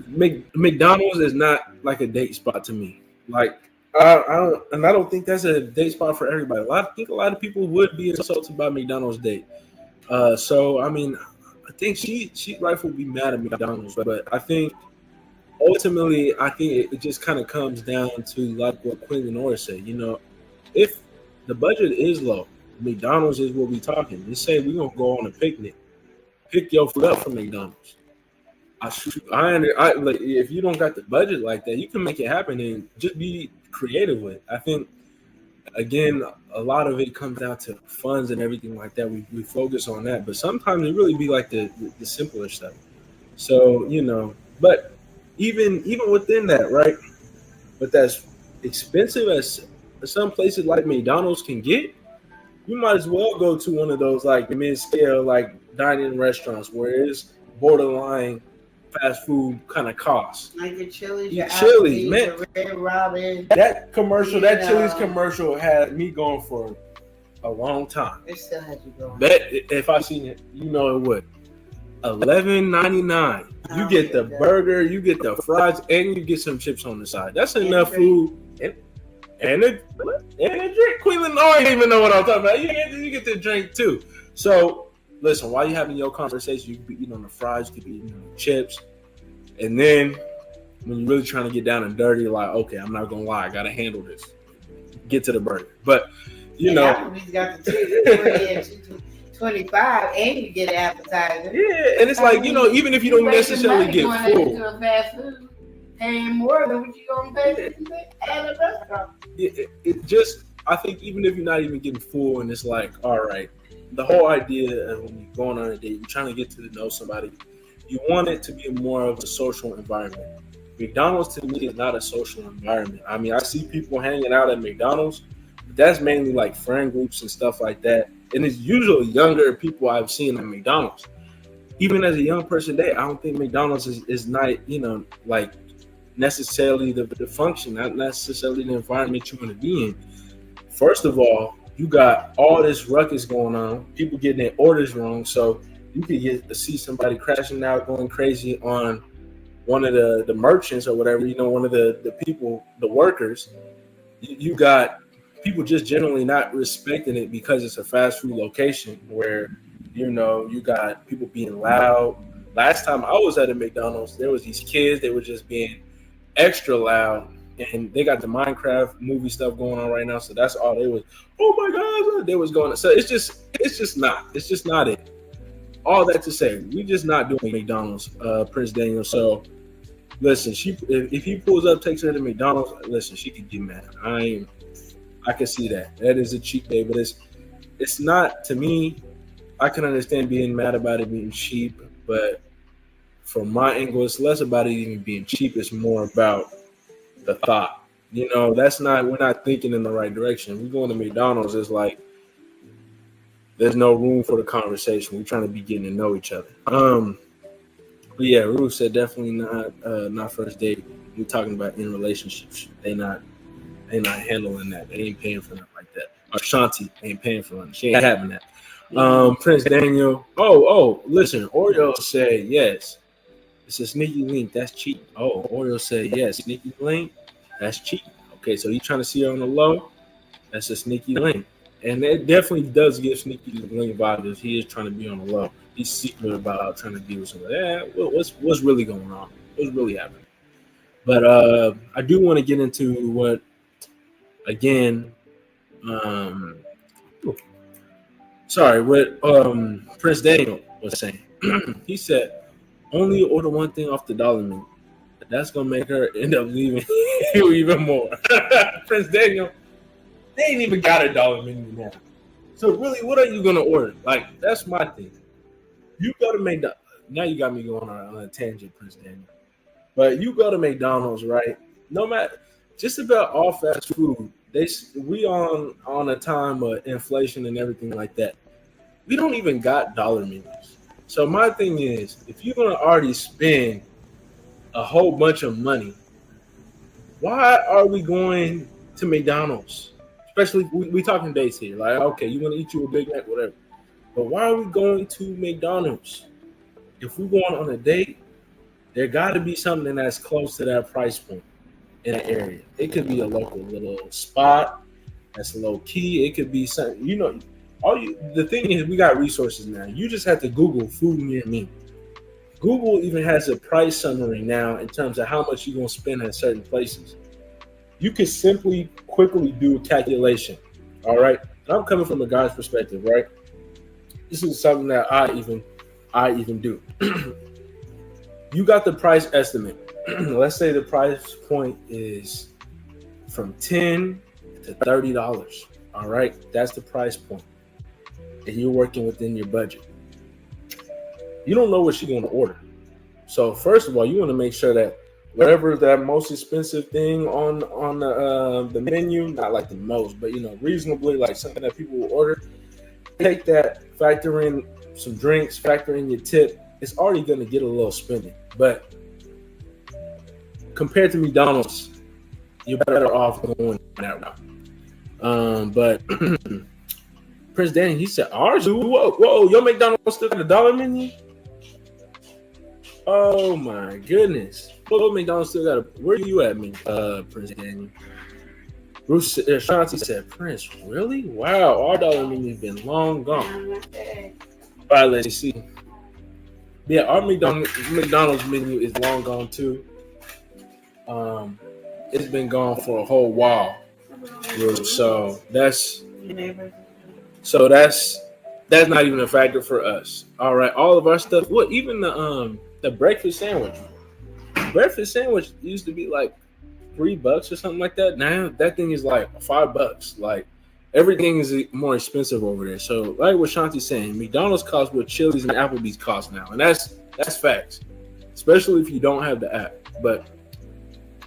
Speaker 2: McDonald's is not like a date spot to me. Like I don't think that's a date spot for everybody. I think a lot of people would be insulted by McDonald's date. So I mean, I think she rightfully be mad at McDonald's, but I think ultimately it just kind of comes down to like what Quinn Noir said. If the budget is low, McDonald's is what we talking. Just say we're gonna go on a picnic. Pick your food up from McDonald's. If you don't got the budget like that, you can make it happen and just be creative with it. I think again, a lot of it comes down to funds and everything like that. We focus on that, but sometimes it really be like the simpler stuff. So but even within that, right? But that's expensive as some places like McDonald's can get. You might as well go to one of those like mid-scale like dining restaurants where it's borderline fast food kind of costs.
Speaker 1: Like your Chili's,
Speaker 2: Your
Speaker 1: your
Speaker 2: Chili's,
Speaker 1: Applebee's,
Speaker 2: man.
Speaker 1: your Red Robin.
Speaker 2: That commercial, that
Speaker 1: Yeah.
Speaker 2: Chili's commercial had me going for a long time.
Speaker 1: It still has you going.
Speaker 2: Bet if I seen it, you know it would. $11.99. You get the burger, you get the fries, and you get some chips on the side. That's enough food. And a drink. Queenland, I don't even know what I'm talking about. You get the drink too. So listen, while you're having your conversation, you could be eating on the fries, you could be eating on the chips, and then when you're really trying to get down and dirty, you're like, okay, I'm not gonna lie, I gotta handle this. Get to the burger, but you know,
Speaker 1: Applebee's got the 25, and you get an appetizer.
Speaker 2: yeah, and it's like even if you don't necessarily get full,
Speaker 1: to a fast food, paying more than what you gonna pay at a restaurant.
Speaker 2: it just, I think even if you're not even getting full, and it's like, all right, the whole idea of when you're going on a date, you're trying to get to know somebody, you want it to be more of a social environment. McDonald's to me is not a social environment. I mean, I see people hanging out at McDonald's, but that's mainly like friend groups and stuff like that. And it's usually younger people I've seen at McDonald's. Even as a young person there, I don't think McDonald's is not, like necessarily the function, not necessarily the environment you want to be in. First of all, you got all this ruckus going on, people getting their orders wrong. So you could get to see somebody crashing out, going crazy on one of the merchants or whatever, one of the people, the workers. You got people just generally not respecting it because it's a fast food location where, you got people being loud. Last time I was at a McDonald's, there was these kids, they were just being extra loud, and they got the Minecraft movie stuff going on right now. So that's all they was, oh my God, they was going on. So it's just not it. All that to say, we just not doing McDonald's, Prince Daniel. So listen, if he pulls up, takes her to McDonald's, listen, she could get mad. I can see that. That is a cheap day, but it's not, to me. I can understand being mad about it being cheap, but from my angle, it's less about it even being cheap. It's more about the thought. We're not thinking in the right direction. We going to McDonald's, it's like there's no room for the conversation. We're trying to be getting to know each other. But yeah, Ruth said definitely not first date. We're talking about in relationships. They not handling that. They ain't paying for nothing like that. Ashanti ain't paying for nothing. She ain't having that. Prince Daniel. Oh, listen, Oreo said yes. It's a sneaky link. That's cheap. Oh, Oreo said yes. Sneaky link. That's cheap. Okay, so you trying to see her on the low? That's a sneaky link. And it definitely does give sneaky link vibes. He is trying to be on the low. He's secret about trying to deal with something. What's really going on? What's really happening? But I do want to get into what, again, what Prince Daniel was saying. He said, only order one thing off the dollar menu. That's gonna make her end up leaving you even more. Prince Daniel, they ain't even got a dollar menu now. So really, what are you gonna order? Like, that's my thing. You go to McDonald's. Now you got me going on a tangent, Prince Daniel. But you go to McDonald's, right? No matter, just about all fast food, we on a time of inflation and everything like that. We don't even got dollar menus. So my thing is, if you're gonna already spend a whole bunch of money, why are we going to McDonald's? Especially we talking dates here. Like, okay, you want to eat you a Big Mac, whatever. But why are we going to McDonald's? If we're going on a date, there got to be something that's close to that price point in an area. It could be a local little spot that's low key. It could be something, the thing is, we got resources now. You just have to Google food near me. Google even has a price summary now in terms of how much you're going to spend at certain places. You can simply quickly do a calculation. All right. And I'm coming from a guy's perspective, right? This is something that I even do. You got the price estimate. Let's say the price point is from $10 to $30. All right. That's the price point. And you're working within your budget. You don't know what you're going to order. So first of all, you want to make sure that whatever that most expensive thing on the menu, not like the most, but reasonably like something that people will order. Take that, factor in some drinks, factor in your tip. It's already going to get a little spending, but compared to McDonald's, you're better off going that route. But Prince Danny, he said, ours? Whoa, your McDonald's still got a dollar menu? Oh my goodness. Well, McDonald's still got a, where you at, Prince Danny? Bruce Shanti said, Prince, really? Wow, our dollar menu's been long gone. All right, let's see. Yeah, our McDonald's menu is long gone too. It's been gone for a whole while. So that's not even a factor for us. All right, all of our stuff. What, even the breakfast sandwich? Breakfast sandwich used to be like $3 or something like that. Now that thing is like $5. Like everything is more expensive over there. So like what Shanti's saying, McDonald's costs what Chili's and Applebee's cost now, and that's facts. Especially if you don't have the app. But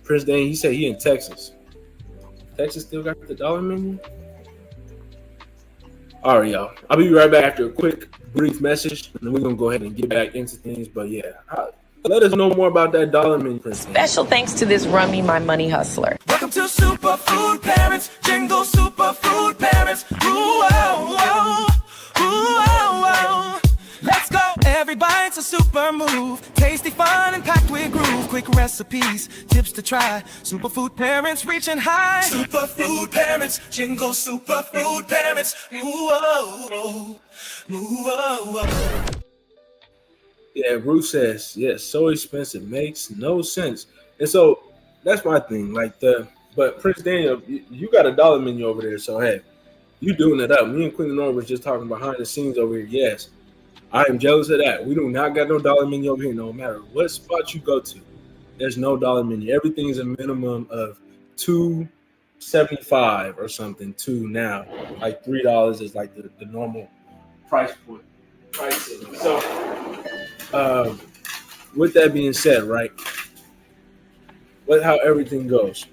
Speaker 2: Prince Dane, he said he in Texas. Texas still got the dollar menu. All right, y'all. I'll be right back after a quick, brief message, and then we're gonna go ahead and get back into things. But yeah, let us know more about that dollar menu, Prince Dane.
Speaker 5: Special thanks to this Rummy My Money Hustler.
Speaker 6: Welcome to Superfood Parents, Jingle Superfood Parents. Ooh, oh, oh. Ooh, oh, oh. Let's go. Every bite's a super move. Tasty, fun, and packed with groove. Quick recipes, tips to try. Superfood Parents reaching high. Superfood Parents, Jingle Superfood Parents. Ooh, oh, oh. Ooh, oh, oh.
Speaker 2: Yeah, Bruce says, yes, so expensive. Makes no sense. And so that's my thing. But Prince Daniel, you got a dollar menu over there. So, hey, you doing it up. Me and Queen Lenore was just talking behind the scenes over here. Yes, I am jealous of that. We do not got no dollar menu over here. No matter what spot you go to, there's no dollar menu. Everything is a minimum of $2.75 or something to now. Like $3 is like the normal price point. Pricing. So, with that being said, right, with how everything goes,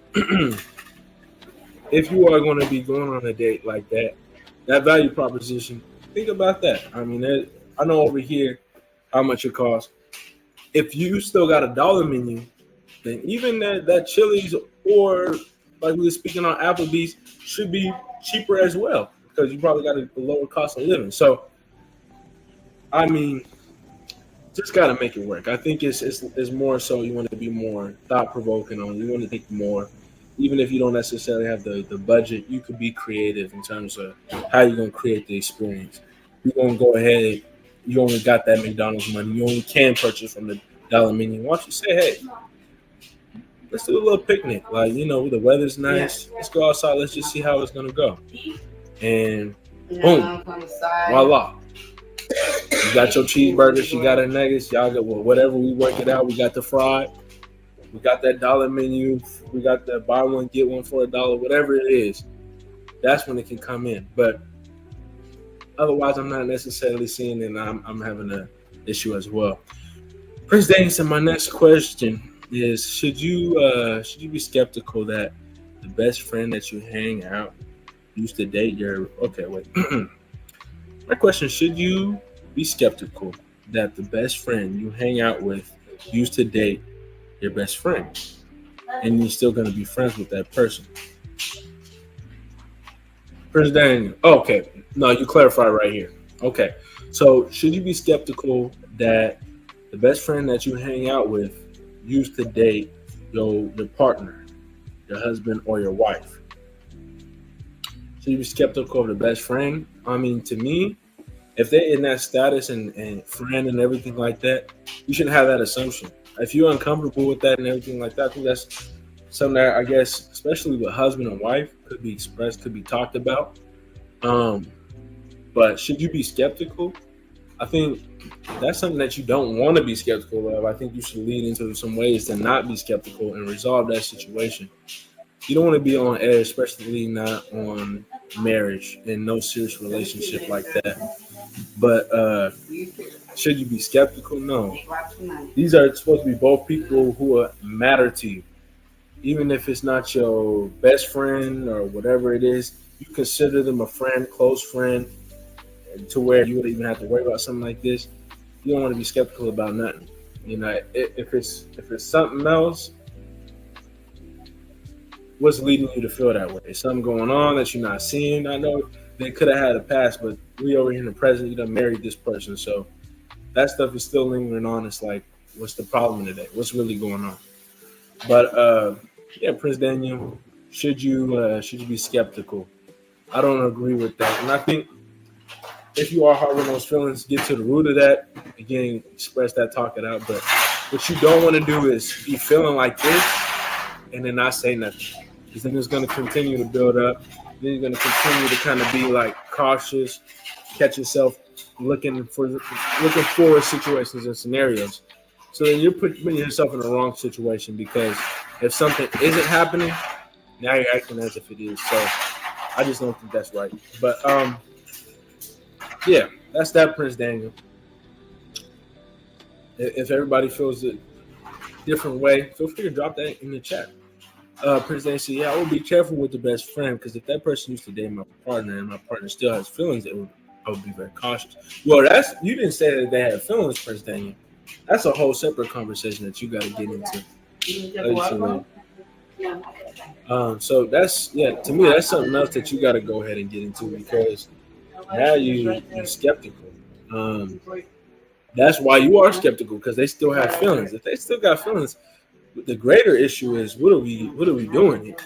Speaker 2: if you are going to be going on a date like that value proposition, think about that. I mean, I know over here how much it costs. If you still got a dollar menu, then even that Chili's or like we were speaking on Applebee's should be cheaper as well because you probably got a lower cost of living. So, I mean, just got to make it work. I think it's more so you want to be more thought-provoking on. You want to think more. Even if you don't necessarily have the budget, you could be creative in terms of how you're going to create the experience. You're going to go ahead. You only got that McDonald's money. You only can purchase from the dollar menu. Why don't you say, hey, let's do a little picnic. Like, the weather's nice. Yeah. Let's go outside. Let's just see how it's going to go. And boom, voila. You got your cheeseburgers, you got a nuggets, y'all got whatever, we work it out. We got the fried, we got that dollar menu, we got the buy one, get one for $1, whatever it is. That's when it can come in. But otherwise, I'm not necessarily seeing it, and I'm having an issue as well. Prince Danielson, my next question is, should you be skeptical that the best friend that you hang out used to date your My question, should you be skeptical that the best friend you hang out with used to date your best friend and you're still going to be friends with that person? Prince Daniel. Okay. No, you clarify right here. Okay. So should you be skeptical that the best friend that you hang out with used to date your partner, your husband, or your wife? Should you be skeptical of the best friend? I mean, to me, if they're in that status and friend and everything like that, you shouldn't have that assumption. If you're uncomfortable with that and everything like that, I think that's something that I guess, especially with husband and wife, could be expressed, could be talked about. But should you be skeptical? I think that's something that you don't want to be skeptical of. I think you should lead into some ways to not be skeptical and resolve that situation. You don't want to be on edge, especially not on marriage and no serious relationship like that. But Should you be skeptical? No. These are supposed to be both people who matter to you. Even if it's not your best friend or whatever it is, you consider them a friend, close friend, to where you would even have to worry about something like this. You don't want to be skeptical about nothing. You know, if it's something else, what's leading you to feel that way? Is something going on that you're not seeing? I know they could have had a past, but we over here in the present, you done married this person, so that stuff is still lingering on. It's like, what's the problem today? What's really going on? But yeah, Prince Daniel, should you be skeptical? I don't agree with that, and I think if you are harboring those feelings, get to the root of that. Again, express that, talk it out. But what you don't want to do is be feeling like this and then not say nothing, because then it's going to continue to build up. Then you're going to continue to kind of be like cautious, catch yourself looking for situations and scenarios. So then you're putting yourself in the wrong situation, because if something isn't happening, now you're acting as if it is. So I just don't think that's right. But yeah, that's that, Prince Daniel. If everybody feels a different way, feel free to drop that in the chat. Prince Daniel said, yeah, I would be careful with the best friend, because if that person used to date my partner and my partner still has feelings, I would be very cautious. Well, you didn't say that they had feelings, Prince Daniel. That's a whole separate conversation that you got to get into. So that's, to me, that's something else that you got to go ahead and get into, because now you're skeptical. That's why you are skeptical, because they still have feelings. If they still got feelings, the greater issue is, what are we doing here?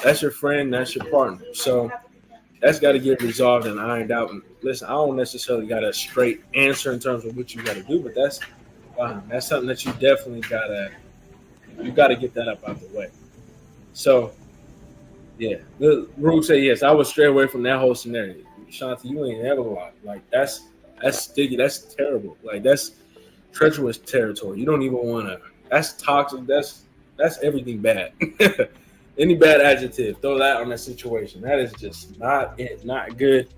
Speaker 2: That's your friend, that's your partner. So that's got to get resolved and ironed out. And listen, I don't necessarily got a straight answer in terms of what you got to do, but that's something that you definitely got to get that up out the way. So yeah, the rule say yes. I would stray away from that whole scenario. Shanti, you ain't ever lied. Like that's sticky. That's terrible. Like that's treacherous territory. You don't even want to. That's toxic. That's everything bad. Any bad adjective, throw that on that situation. That is just not good.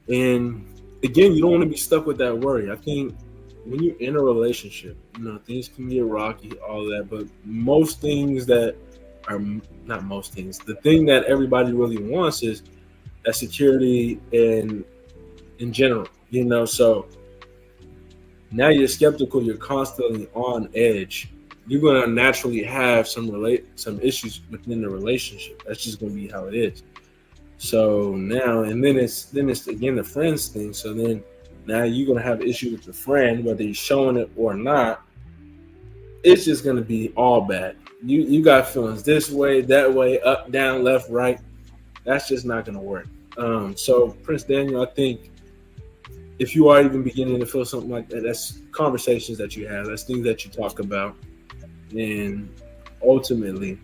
Speaker 2: And again, you don't want to be stuck with that worry. I think when you're in a relationship, things can get rocky, all that. But most things that are not most things. The thing that everybody really wants is that security in general. So now you're skeptical. You're constantly on edge. You're going to naturally have some issues within the relationship. That's just going to be how it is. So now, and then it's again the friends thing. So then now you're going to have an issue with your friend, whether you're showing it or not. It's just going to be all bad. You got feelings this way, that way, up, down, left, right. That's just not going to work. So Prince Daniel, I think if you are even beginning to feel something like that, that's conversations that you have. That's things that you talk about. And ultimately,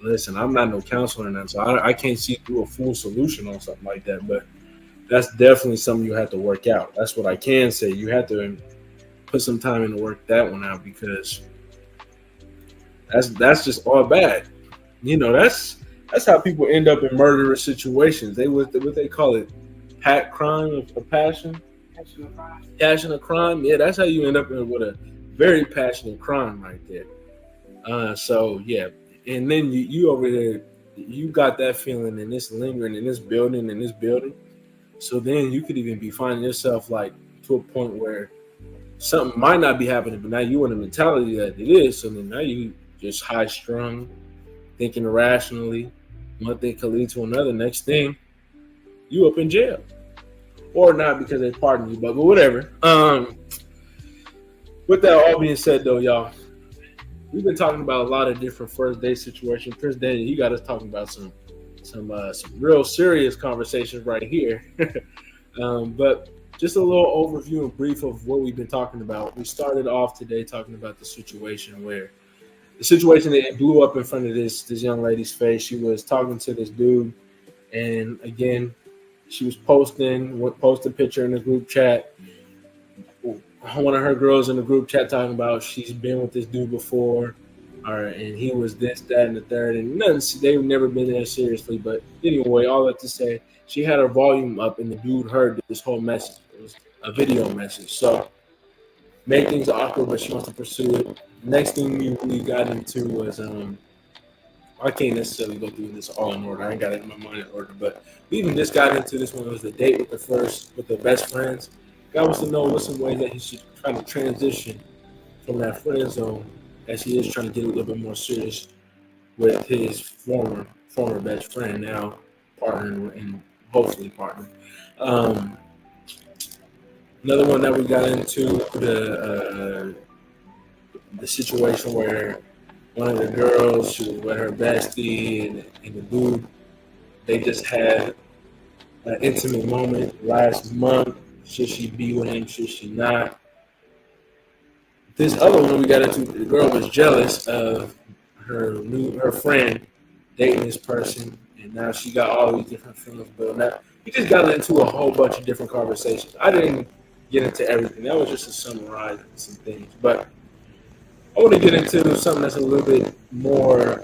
Speaker 2: listen, I'm not no counselor in that, so I can't see through a full solution on something like that. But that's definitely something you have to work out. That's what I can say. You have to put some time in to work that one out, because that's just all bad. That's how people end up in murderous situations. What they call it, crime of passion. Passion of crime. Yeah, that's how you end up with a very passionate crime right there. So yeah, and then you over there, you got that feeling, and it's lingering in this building. So then you could even be finding yourself like to a point where something might not be happening, but now you in the mentality that it is. So then now you just high strung, thinking irrationally. One thing could lead to another. Next thing, you up in jail, or not because they pardoned you, but whatever. With that all being said, though, y'all, we've been talking about a lot of different first date situations. Prince Daniel, you got us talking about some real serious conversations right here. But just a little overview and brief of what we've been talking about. We started off today talking about the situation that blew up in front of this young lady's face. She was talking to this dude, and again, she was posting a picture in the group chat. One of her girls in the group chat talking about she's been with this dude before, and he was this, that, and the third, and nothing. They've never been there seriously. But anyway, all that to say, she had her volume up, and the dude heard this whole message. a video message. So made things awkward, but she wants to pursue it. Next thing we got into was I can't necessarily go through this all in order. I ain't got it in my mind in order, but we even just got into this one. It was the date with the best friends. God wants to know what's some ways that he should try to transition from that friend zone as he is trying to get a little bit more serious with his former best friend, now partner and hopefully partner. Another one that we got into the situation where one of the girls, she was with her bestie and the dude, they just had an intimate moment last month. Should she be with him? Should she not? This other one we got into, the girl was jealous of her friend dating this person, and now she got all these different feelings building up. We just got into a whole bunch of different conversations. I didn't get into everything. That was just to summarize some things. But I want to get into something that's a little bit more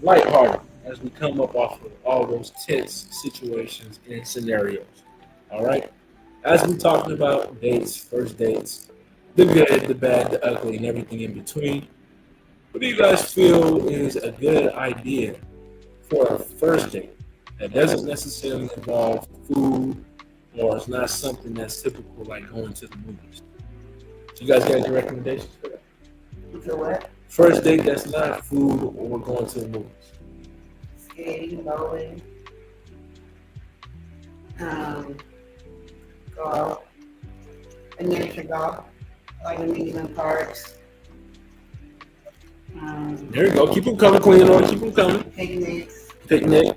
Speaker 2: lighthearted as we come up off of all those tense situations and scenarios. All right? As we're talking about dates, first dates, the good, the bad, the ugly, and everything in between, what do you guys feel is a good idea for a first date that doesn't necessarily involve food, or it's not something that's typical like going to the movies? So you guys got any recommendations for that?
Speaker 1: For what?
Speaker 2: First date that's not food or going to the movies.
Speaker 1: Skating, bowling, golf, and miniature golf, like amusement parks.
Speaker 2: There you go. Keep them coming, Queen. Or keep them coming.
Speaker 1: Picnics.
Speaker 2: Picnic.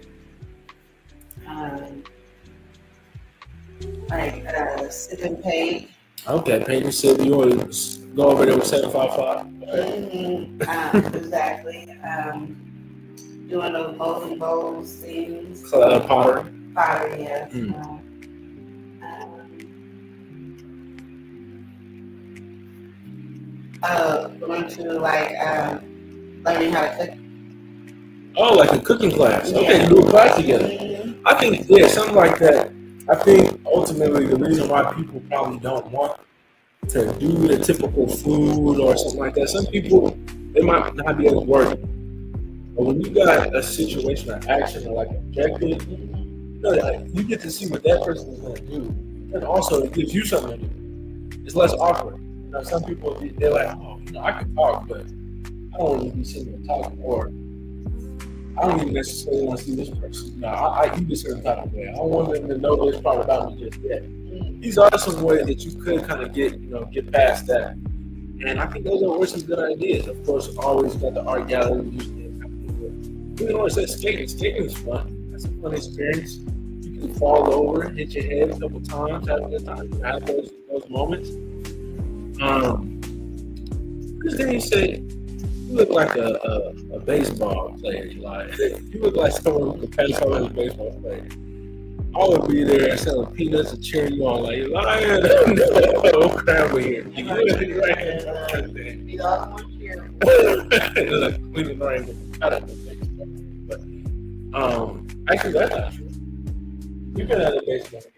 Speaker 1: Like sip and paint.
Speaker 2: Okay, paint and sip. You want to go over there with 755?
Speaker 1: Exactly. Doing those bowling bowls things.
Speaker 2: Pottery.
Speaker 1: Pottery, yes. Going to learning how to cook.
Speaker 2: Oh, like a cooking class. Okay,
Speaker 1: Yeah.
Speaker 2: you do a class together. I think, yeah, something like that. I think ultimately the reason why people probably don't want to do the typical food or something like that, some people, they might not be able to work. But when you got a situation or action or like objective, you get to see what that person is going to do. And also it gives you something to do. It's less awkward. Some people, they're like, oh, I can talk, but I don't want to be sitting there talking, or I don't even necessarily want to see this person. I do this certain type of way. I don't want them to know this part about me just yet. These are some ways that you could kind of get past that. And I think those are some good ideas. Of course, always got the art gallery. You always say skating. Skating is fun. That's a fun experience. You can fall over, hit your head a couple times, have a good time, have those moments. Because then you say, you look like a baseball player, Eli. You look like someone who could pass over as a baseball player. I would be there selling peanuts and cheering you on, like, Eli, no crap over here. You look right here.
Speaker 1: We all want cheer.
Speaker 2: Like, Queen and Ryan, I don't know. But, actually, that's not true. You've been at a baseball game.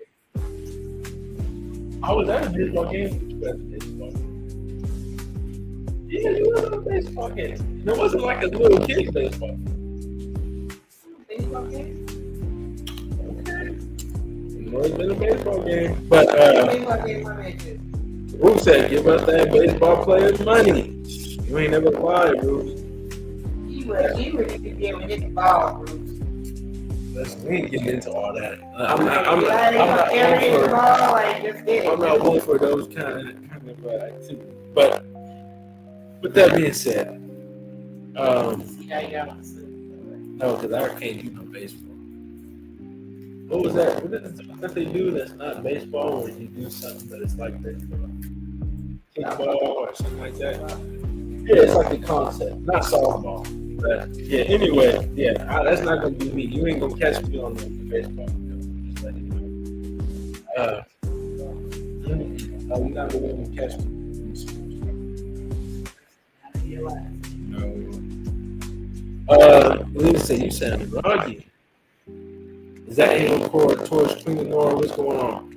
Speaker 2: I was at a baseball game. You were at a baseball game. Yeah, you were at a baseball game. And it wasn't like a little kid's baseball game.
Speaker 1: Baseball game?
Speaker 2: Okay. It's always been a baseball game. But,
Speaker 1: Baseball game, my man.
Speaker 2: Rube said, give us that baseball player's money. You ain't never applied, Rube.
Speaker 1: You would need to be able to hit the ball, Bruce.
Speaker 2: Listen, we ain't getting into all that.
Speaker 1: I'm
Speaker 2: not one for those kind of activities. But with that being said, no, because I can't do no baseball. What was that? What is it that they do that's not baseball, where you do something but it's like baseball? Kickball or something like that? Yeah, it's like the concept, not softball. But yeah, anyway, that's not gonna be me. You ain't gonna catch me on the baseball field. Just letting you know. You're not gonna catch me. Let's say you sound groggy. Is that angle cord towards Queen Nora? What's going on?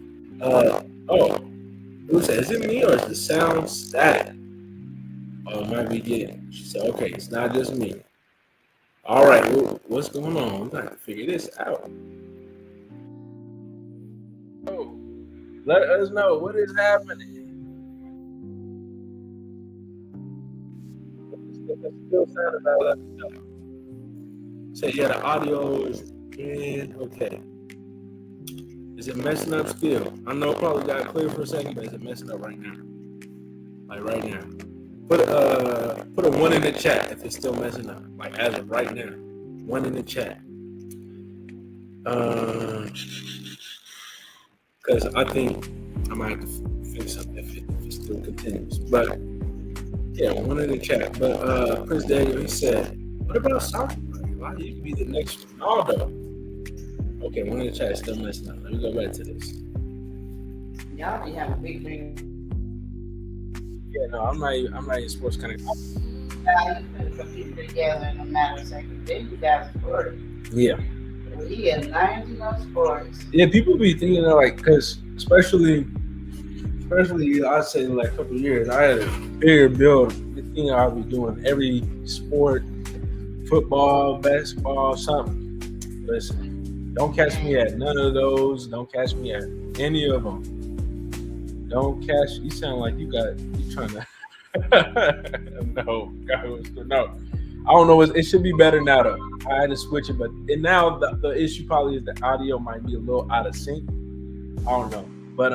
Speaker 2: Who said, is it me or is the sound static? Oh, it might be getting. She said, okay, it's not just me. All right, what's going on? We got to figure this out. Oh, let us know what is happening. Still sound about that. So yeah, the audio is in. Okay. Is it messing up still? I know it probably got clear for a second, but is it messing up right now? Like right now. Put a 1 in the chat if it's still messing up. Like as of right now. 1 in the chat. Because I think I might have to fix something if it still continues. But yeah, 1 in the chat. But Prince Daniel, he said, what about soccer? Why do you be the next Ronaldo? Okay, 1 in the chat is still messing up. Let me go back to this.
Speaker 1: Y'all be having big dreams.
Speaker 2: Yeah, no, I'm not even sports kind of.
Speaker 1: Now you put some people together in a matter of seconds. Then you got sports.
Speaker 2: Yeah.
Speaker 1: He is 90 on sports.
Speaker 2: Yeah, people be thinking that, like, because especially I'd say like a couple of years, I had a bigger build. The thing I'll be doing every sport, football, basketball, something. Listen, don't catch me at none of those. Don't catch me at any of them. Don't catch. You sound like you trying to. No. I don't know. It should be better now though. I had to switch it, but now the issue probably is the audio might be a little out of sync. I don't know, but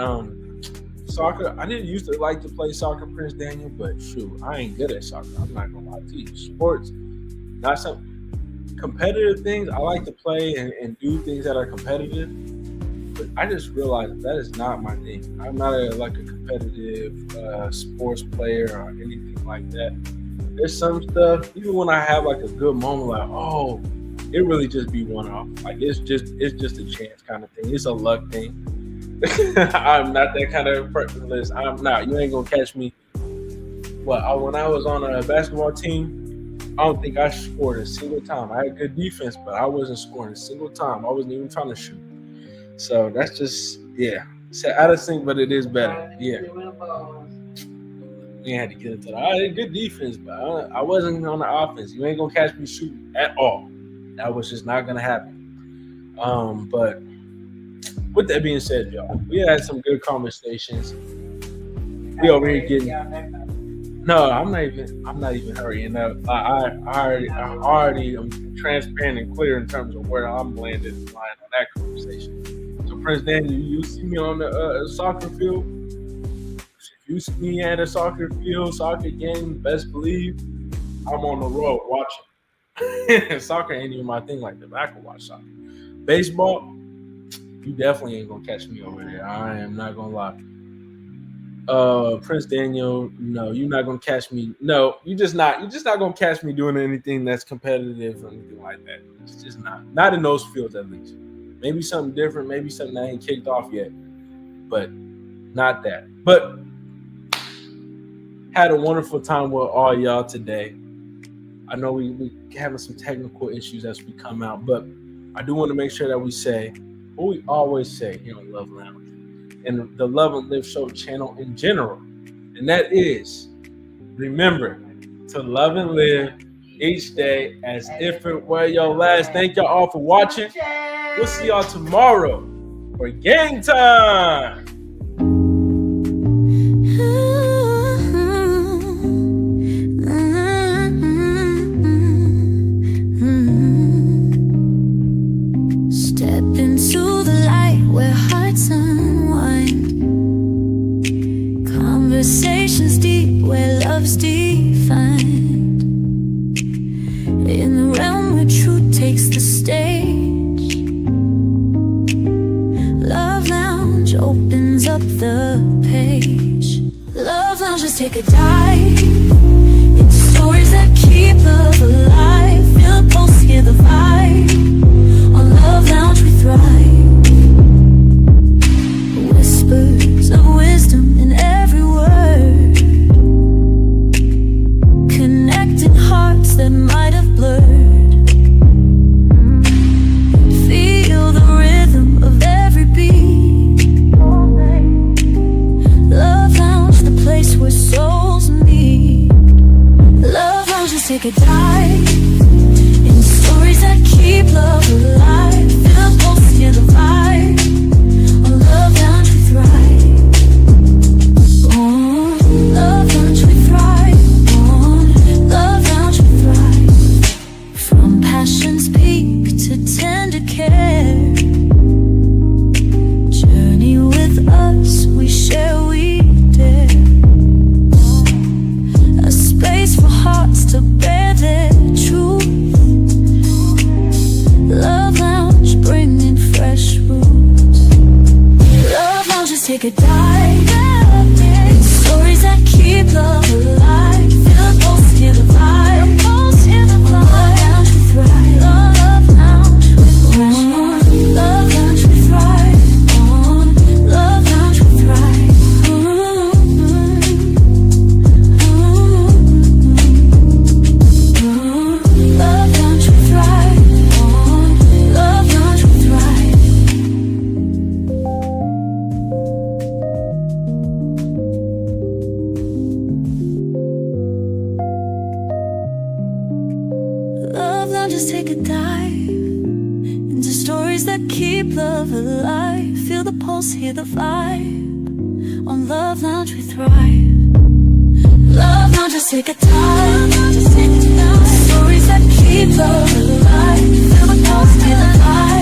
Speaker 2: soccer. I didn't used to like to play soccer, Prince Daniel, but shoot, I ain't good at soccer. I'm not gonna lie to you. Sports, not some competitive things. I like to play and do things that are competitive. But I just realized that is not my thing. I'm not a competitive sports player or anything like that. There's some stuff, even when I have like a good moment, like, oh, it really just be one off. Like it's just a chance kind of thing. It's a luck thing. I'm not that kind of person. I'm not. You ain't gonna catch me. When I was on a basketball team, I don't think I scored a single time. I had good defense, but I wasn't scoring a single time. I wasn't even trying to shoot. So that's just, yeah. It's out of sync, but it is better. Yeah. We had to get into that. I had good defense, but I wasn't on the offense. You ain't going to catch me shooting at all. That was just not going to happen. But with that being said, y'all, we had some good conversations. We over here getting. No, I'm not even hurrying up. I already am transparent and clear in terms of where I'm landed in line on that conversation. So, Prince Daniel, you see me on the soccer field. If you see me at a soccer field, soccer game, best believe I'm on the road watching. Soccer ain't even my thing like that, but I can watch soccer. Baseball, you definitely ain't gonna catch me over there. I am not gonna lie. Prince Daniel, no, you're not gonna catch me. No, you're just not gonna catch me doing anything that's competitive or anything like that. It's just not in those fields at least. Maybe something different, maybe something that ain't kicked off yet, but not that. But had a wonderful time with all y'all today. I know we having some technical issues as we come out, but I do want to make sure that we say what we always say here on Love Lounge and the Love and Live Show channel in general. And that is, remember to love and live each day as if it were your last. Thank y'all all for watching. We'll see y'all tomorrow for game time.
Speaker 4: Step into the light where hearts unwind. Conversations deep where love's defined. In the realm where truth takes the stage, Love Lounge opens up the page. Love Lounge, just take a dive into stories that keep love alive. Feel the pulse, hear the vibe. On Love Lounge we thrive. Whispers of wisdom in every word, connecting hearts that might have blurred. Feel the rhythm of every beat. Love take a dive in stories that keep love alive. Feel the pulse, hear the vibe. On Love Lounge we thrive. On Love Lounge we thrive. On Love Lounge we thrive. From passion's peak to tender care. Journey with us, we share, we dare. A space for hearts to bear their truth. Love Lounge, bringing fresh roots. Love Lounge, just take a dive in stories that keep love alive. Feel the pulse, hear the vibe. Love Lounge, we thrive. Love Lounge, we thrive. Love Lounge, we thrive. On Love Lounge, we thrive. Love Lounge, we thrive. On Love Lounge, we thrive. Love Lounge, just take a dive into stories that keep love alive. Feel the pulse, hear the vibe. On Love Lounge we thrive. Love Lounge, just take a dive. Stories that keep love alive. Feel the pulse, hear the vibe.